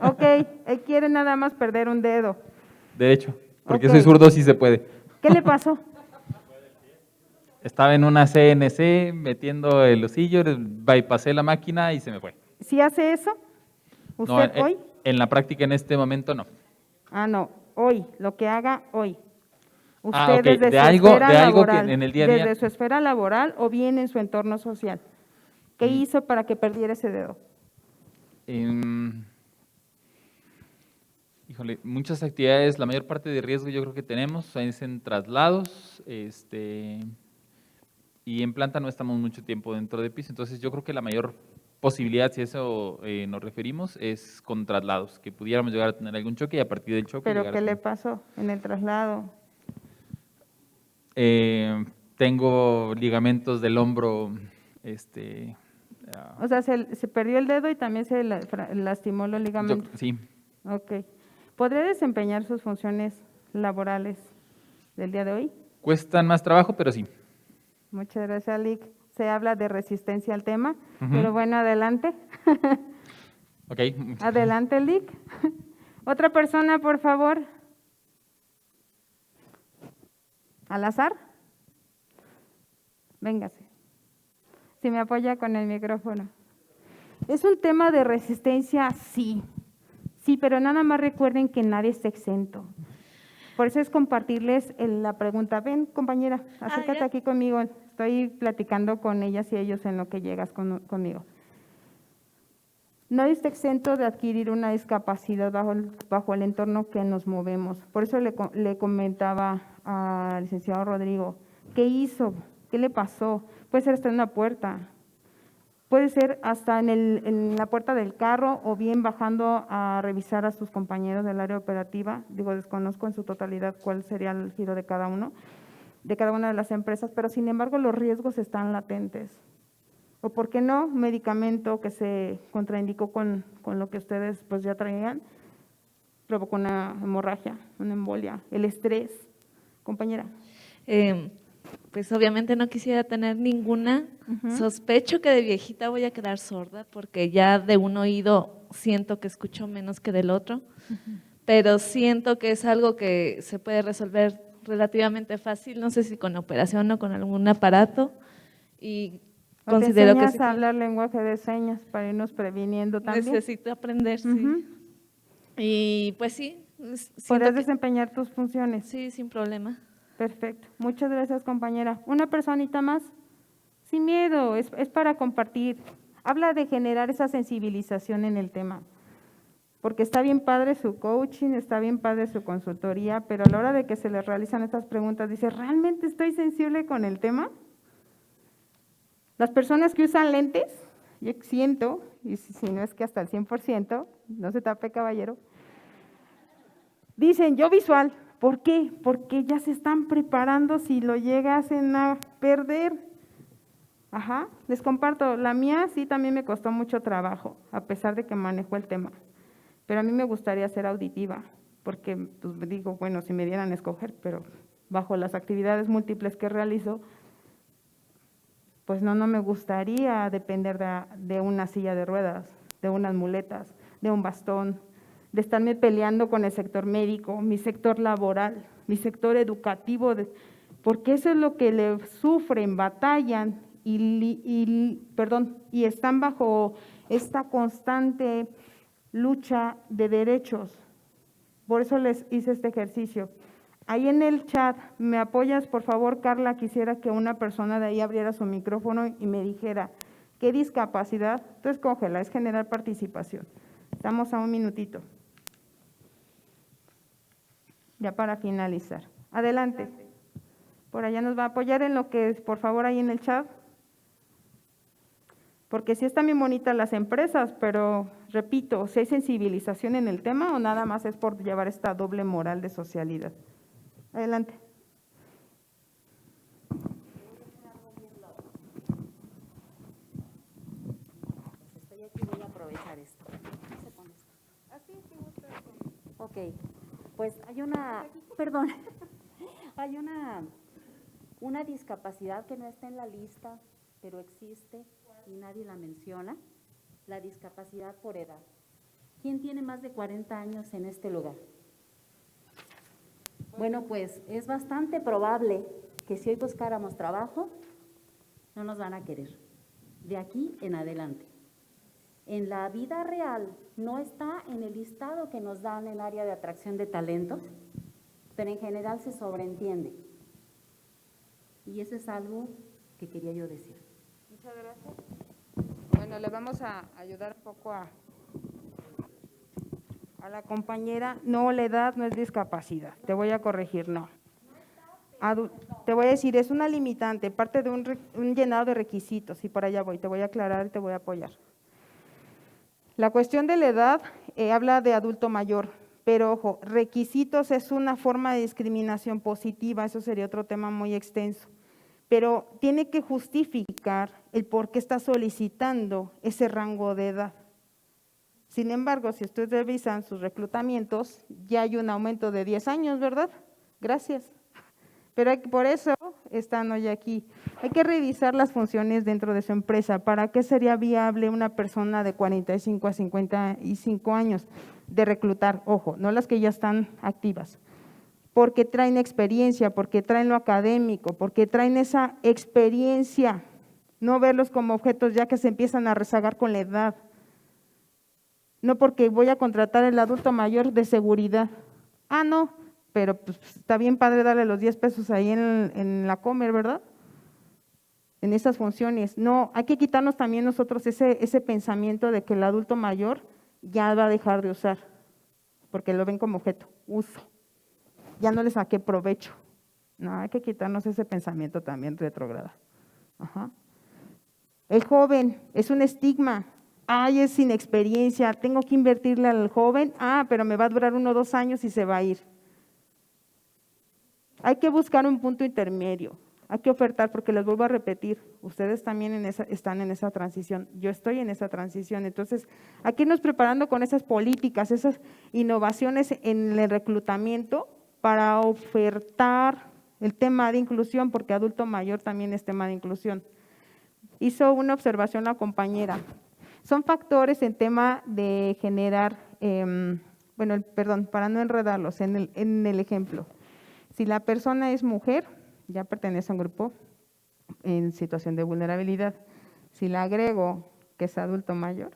Ok, él quiere nada más perder un dedo. Derecho, porque Ok. soy zurdo, sí se puede. ¿Qué le pasó? Estaba en una CNC metiendo el osillo, bypassé la máquina y se me fue. ¿Sí hace eso? ¿Usted No, hoy? En la práctica en este momento no. No, hoy, lo que haga hoy. Usted Ok, desde de su algo esfera que laboral, en el día a día. desde su esfera laboral o bien en su entorno social. ¿Qué hizo para que perdiera ese dedo? Híjole, muchas actividades, la mayor parte de riesgo yo creo que tenemos es en traslados, y en planta no estamos mucho tiempo dentro de piso, entonces yo creo que la mayor posibilidad, si a eso nos referimos, es con traslados, que pudiéramos llegar a tener algún choque y a partir del choque ¿Pero llegar qué a le tener. pasó en el traslado? Tengo ligamentos del hombro, O sea, se perdió el dedo y también se lastimó los ligamentos. sí. Ok. ¿Podría desempeñar sus funciones laborales del día de hoy? Cuestan más trabajo, pero sí. Muchas gracias, Lick. Se habla de resistencia al tema, Ujú. pero bueno, adelante. Ok. Adelante, Lick. Otra persona, por favor. ¿Al azar? Véngase. Si me apoya con el micrófono. ¿Es un tema de resistencia? Sí. Sí, pero nada más recuerden que nadie está exento. Por eso es compartirles la pregunta. Ven, compañera, acércate ya. aquí conmigo. Estoy platicando con ellas y ellos en lo que llegas conmigo. Nadie está exento de adquirir una discapacidad bajo el entorno que nos movemos. Por eso le comentaba al licenciado Rodrigo, ¿qué hizo? ¿Qué le pasó? Puede ser hasta en una puerta, puede ser hasta en la puerta del carro o bien bajando a revisar a sus compañeros del área operativa. Digo, desconozco en su totalidad cuál sería el giro de cada uno, de cada una de las empresas, pero sin embargo los riesgos están latentes. O por qué no, medicamento que se contraindicó con lo que ustedes pues ya traían, provocó una hemorragia, una embolia, el estrés. Compañera. Pues obviamente no quisiera tener ninguna. Sospecho que de viejita voy a quedar sorda porque ya de un oído siento que escucho menos que del otro, pero siento que es algo que se puede resolver relativamente fácil, no sé si con operación o con algún aparato, y ¿O te considero que enseñas a hablar lenguaje de señas para irnos previniendo también? necesito aprender, sí. Y pues sí. ¿Podrás desempeñar tus funciones? Sí, sin problema. Perfecto. Muchas gracias, compañera. ¿Una personita más? Sin miedo, es para compartir. Habla de generar esa sensibilización en el tema. Porque está bien padre su coaching, está bien padre su consultoría, pero a la hora de que se les realizan estas preguntas, dice, ¿realmente estoy sensible con el tema? Las personas que usan lentes, yo siento, y si no es que hasta el 100%, no se tape caballero, dicen, yo visual. ¿Por qué? Porque ya se están preparando si lo llegasen a perder. Ajá, les comparto, la mía sí también me costó mucho trabajo, a pesar de que manejó el tema. Pero a mí me gustaría ser auditiva, porque pues digo, bueno, si me dieran a escoger, pero bajo las actividades múltiples que realizo, pues no me gustaría depender de una silla de ruedas, de unas muletas, de un bastón, de estarme peleando con el sector médico, mi sector laboral, mi sector educativo, porque eso es lo que le sufren, batallan y están bajo esta constante lucha de derechos. Por eso les hice este ejercicio. Ahí en el chat, ¿me apoyas, por favor, Carla? Quisiera que una persona de ahí abriera su micrófono y me dijera, ¿qué discapacidad? Tú escógela, es generar participación. Estamos a un minutito. Ya para finalizar. Adelante. Por allá nos va a apoyar en lo que es, por favor, ahí en el chat. Porque sí están bien bonitas las empresas, pero repito, si hay sensibilización en el tema o nada más es por llevar esta doble moral de socialidad. Adelante. Estoy aquí, voy a aprovechar esto. Ok, pues hay una discapacidad que no está en la lista, pero existe y nadie la menciona, la discapacidad por edad. ¿Quién tiene más de 40 años en este lugar? Bueno, pues es bastante probable que si hoy buscáramos trabajo, no nos van a querer, de aquí en adelante. En la vida real no está en el listado que nos dan en el área de atracción de talentos, pero en general se sobreentiende. Y eso es algo que quería yo decir. Muchas gracias. Bueno, le vamos a ayudar un poco a la compañera. No, la edad no es discapacidad, te voy a corregir, no. Te voy a decir, es una limitante, parte de un llenado de requisitos, y por allá voy, te voy a aclarar y te voy a apoyar. La cuestión de la edad habla de adulto mayor, pero ojo, requisitos es una forma de discriminación positiva, eso sería otro tema muy extenso, pero tiene que justificar el por qué está solicitando ese rango de edad. Sin embargo, si ustedes revisan sus reclutamientos, ya hay un aumento de 10 años, ¿verdad? Gracias. Pero por eso están hoy aquí. Hay que revisar las funciones dentro de su empresa. ¿Para qué sería viable una persona de 45 a 55 años de reclutar? Ojo, no las que ya están activas. Porque traen experiencia, porque traen lo académico, porque traen esa experiencia. No verlos como objetos ya que se empiezan a rezagar con la edad. No porque voy a contratar el adulto mayor de seguridad. Ah, no, pero pues está bien padre darle los 10 pesos ahí en la Comer, ¿verdad? En esas funciones. No, hay que quitarnos también nosotros ese pensamiento de que el adulto mayor ya va a dejar de usar, porque lo ven como objeto, uso. Ya no le saqué provecho. No, hay que quitarnos ese pensamiento también retrógrado. Ajá. El joven es un estigma. Ay, es sin experiencia, tengo que invertirle al joven, pero me va a durar 1 o 2 años y se va a ir. Hay que buscar un punto intermedio, hay que ofertar, porque les vuelvo a repetir, ustedes también están en esa transición, yo estoy en esa transición, entonces hay que irnos preparando con esas políticas, esas innovaciones en el reclutamiento para ofertar el tema de inclusión, porque adulto mayor también es tema de inclusión. Hizo una observación la compañera. Son factores en tema de generar, para no enredarlos en el ejemplo. Si la persona es mujer, ya pertenece a un grupo en situación de vulnerabilidad. Si la agrego que es adulto mayor,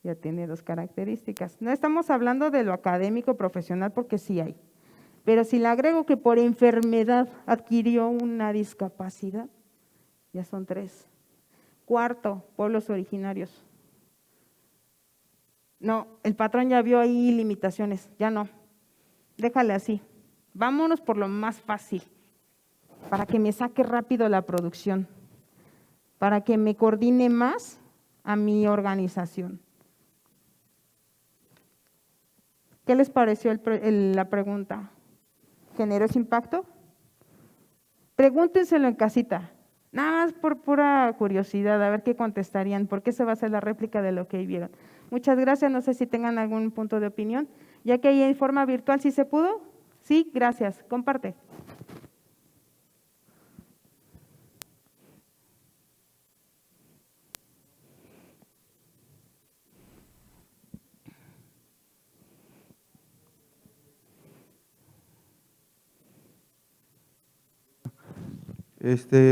ya tiene 2 características. No estamos hablando de lo académico profesional porque sí hay, pero si la agrego que por enfermedad adquirió una discapacidad, ya son 3. Cuarto, pueblos originarios. No, el patrón ya vio ahí limitaciones, ya no. Déjale así. Vámonos por lo más fácil, para que me saque rápido la producción, para que me coordine más a mi organización. ¿Qué les pareció la pregunta? ¿Generó ese impacto? Pregúntenselo en casita. Nada más por pura curiosidad, a ver qué contestarían, porque esa va a ser la réplica de lo que vieron. Muchas gracias, no sé si tengan algún punto de opinión, ya que ahí en forma virtual, ¿sí se pudo? Sí, gracias, comparte.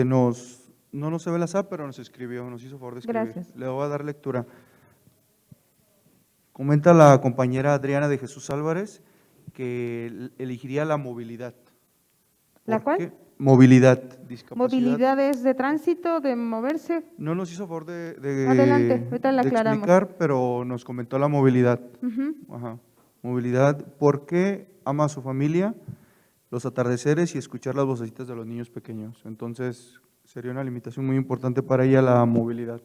No nos se ve la SAP, pero nos escribió, nos hizo favor de escribir. Gracias. Le voy a dar lectura. Comenta la compañera Adriana de Jesús Álvarez que elegiría la movilidad. ¿La cuál? qué? Movilidad, discapacidad. ¿Movilidad es de tránsito, de moverse? No nos hizo favor de Adelante, ahorita la aclaramos. explicar, pero nos comentó la movilidad. Uh-huh. Ajá. Movilidad, porque ama a su familia, los atardeceres y escuchar las vocecitas de los niños pequeños. Entonces, sería una limitación muy importante para ella la movilidad.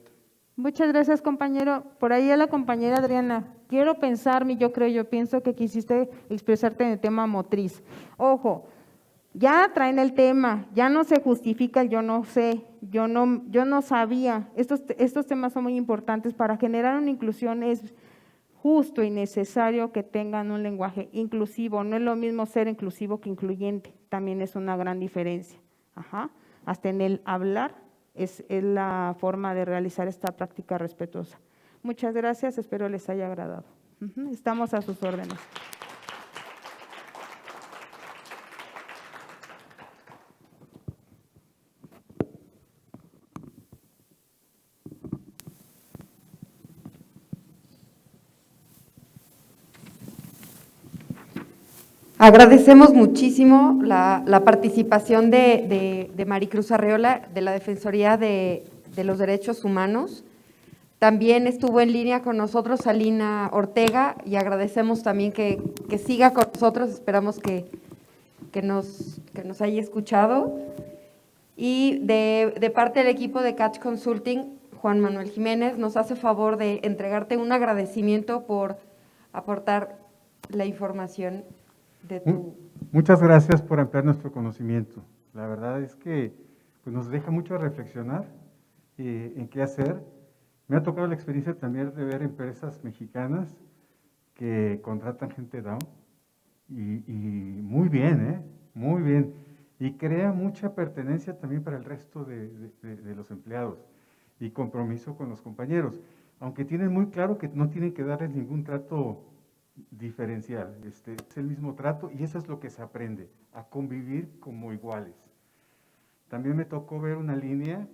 Muchas gracias, compañero. Por ahí a la compañera Adriana, yo pienso que quisiste expresarte en el tema motriz. Ojo, ya traen el tema, ya no se justifica el yo no sé, yo no sabía. Estos temas son muy importantes. Para generar una inclusión es justo y necesario que tengan un lenguaje inclusivo. No es lo mismo ser inclusivo que incluyente, también es una gran diferencia. Ajá. Hasta en el hablar es la forma de realizar esta práctica respetuosa. Muchas gracias, espero les haya agradado. Estamos a sus órdenes. Agradecemos muchísimo la participación de Maricruz Arreola, de la Defensoría de los Derechos Humanos. También estuvo en línea con nosotros Alina Ortega y agradecemos también que siga con nosotros, esperamos que nos haya escuchado. Y de parte del equipo de Catch Consulting, Juan Manuel Jiménez nos hace favor de entregarte un agradecimiento por aportar la información de tu… Muchas gracias por ampliar nuestro conocimiento. La verdad es que pues, nos deja mucho a reflexionar en qué hacer. Me ha tocado la experiencia también de ver empresas mexicanas que contratan gente down y muy bien, muy bien. Y crea mucha pertenencia también para el resto de los empleados y compromiso con los compañeros, aunque tienen muy claro que no tienen que darles ningún trato diferencial, es el mismo trato y eso es lo que se aprende, a convivir como iguales. También me tocó ver una línea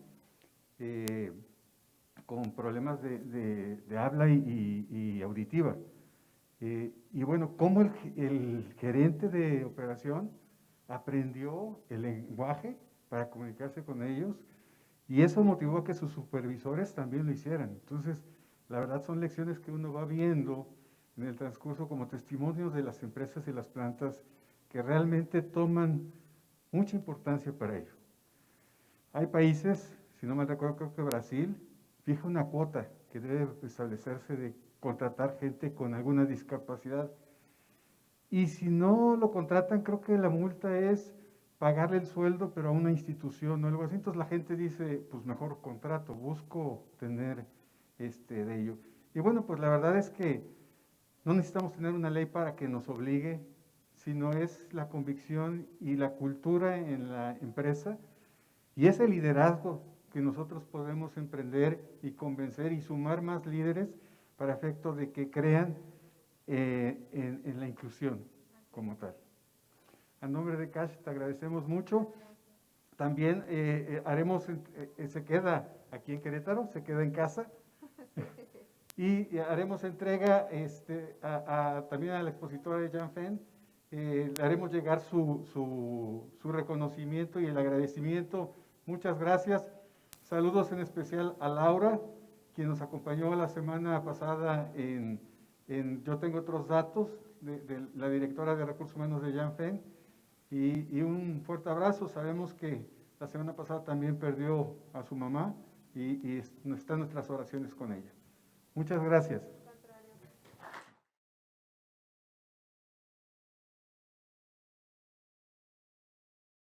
con problemas de habla y auditiva. Y bueno, cómo el gerente de operación aprendió el lenguaje para comunicarse con ellos y eso motivó a que sus supervisores también lo hicieran. Entonces, la verdad son lecciones que uno va viendo en el transcurso como testimonios de las empresas y las plantas que realmente toman mucha importancia para ello. Hay países, si no mal recuerdo, creo que Brasil, fija una cuota que debe establecerse de contratar gente con alguna discapacidad. Y si no lo contratan, creo que la multa es pagarle el sueldo, pero a una institución o algo así. Entonces la gente dice, pues mejor contrato, busco tener de ello. Y bueno, pues la verdad es que no necesitamos tener una ley para que nos obligue, sino es la convicción y la cultura en la empresa y ese liderazgo que nosotros podemos emprender y convencer y sumar más líderes para efecto de que crean en la inclusión como tal. A nombre de Cash te agradecemos mucho. También se queda aquí en Querétaro, se queda en casa. Y haremos entrega también a la expositora de Janfen. Le haremos llegar su reconocimiento y el agradecimiento. Muchas gracias. Saludos en especial a Laura, quien nos acompañó la semana pasada en Yo Tengo Otros Datos, de la directora de Recursos Humanos de Janfen. Y un fuerte abrazo. Sabemos que la semana pasada también perdió a su mamá y están nuestras oraciones con ella. Muchas gracias.